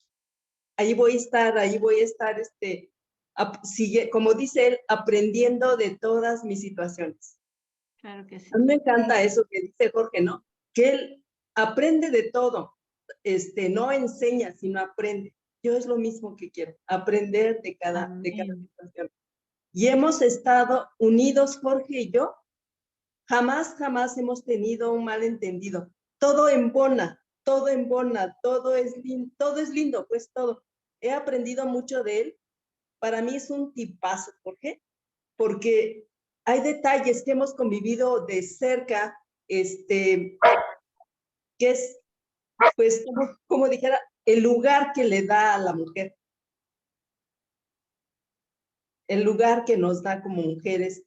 Ahí voy a estar, sigue, como dice él, aprendiendo de todas mis situaciones. Claro que sí. A mí me encanta eso que dice Jorge, ¿no? Que él aprende de todo, no enseña, sino aprende. Yo es lo mismo que quiero, aprender de cada situación. Y hemos estado unidos, Jorge y yo, jamás hemos tenido un malentendido. Todo embona, todo es lindo, pues todo. He aprendido mucho de él. Para mí es un tipazo, ¿por qué? Porque hay detalles que hemos convivido de cerca, que es, pues, como dijera, el lugar que le da a la mujer. El lugar que nos da como mujeres,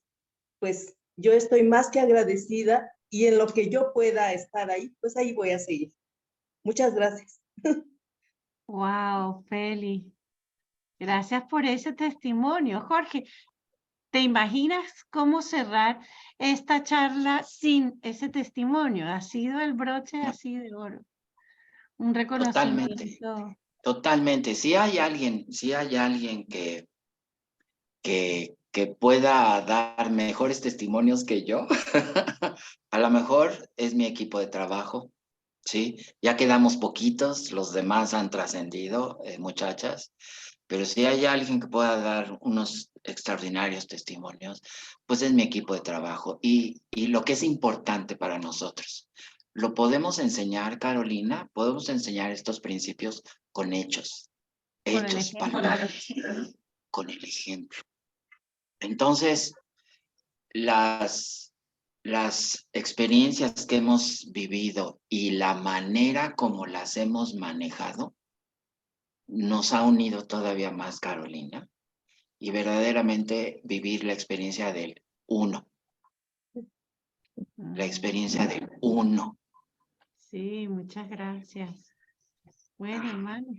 pues yo estoy más que agradecida y en lo que yo pueda estar ahí, pues ahí voy a seguir. Muchas gracias. Wow, Feli. Gracias por ese testimonio, Jorge. ¿Te imaginas cómo cerrar esta charla sin ese testimonio? Ha sido el broche así de oro. Un reconocimiento. Totalmente. Si hay alguien que pueda dar mejores testimonios que yo, a lo mejor es mi equipo de trabajo, ¿sí? Ya quedamos poquitos, los demás han trascendido, muchachas, pero si hay alguien que pueda dar unos extraordinarios testimonios, pues es mi equipo de trabajo. Y lo que es importante para nosotros, lo podemos enseñar, Carolina, podemos enseñar estos principios con hechos, palabras, con el ejemplo. Entonces, las experiencias que hemos vivido y la manera como las hemos manejado nos ha unido todavía más, Carolina, y verdaderamente vivir la experiencia del uno, la experiencia del uno. Sí, muchas gracias. Bueno, hermanos,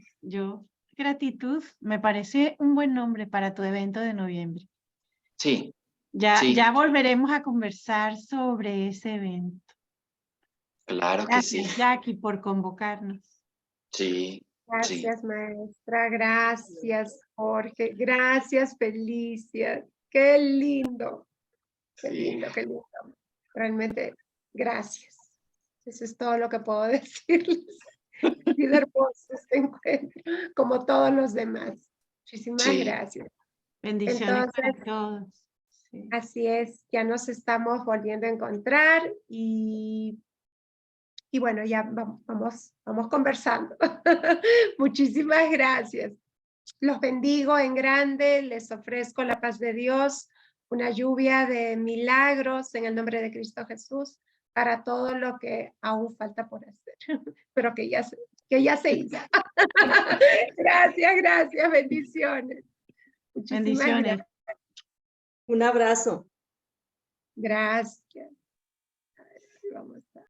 gratitud, me parece un buen nombre para tu evento de noviembre. Sí. Ya volveremos a conversar sobre ese evento. Claro Gracias, que sí. Jackie, por convocarnos. Sí. Gracias, maestra. Gracias, Jorge. Gracias, Felicia. Qué lindo. Qué lindo, qué lindo. Realmente, gracias. Eso es todo lo que puedo decirles. Ha sido hermoso este encuentro, como todos los demás. Muchísimas gracias. Bendiciones Entonces, para todos. Sí. Así es, ya nos estamos volviendo a encontrar y bueno, ya vamos conversando. Muchísimas gracias. Los bendigo en grande, les ofrezco la paz de Dios, una lluvia de milagros en el nombre de Cristo Jesús para todo lo que aún falta por hacer, pero que ya se hizo. Gracias, bendiciones. Muchísimas Bendiciones. gracias. Un abrazo. Gracias. A ver, vamos a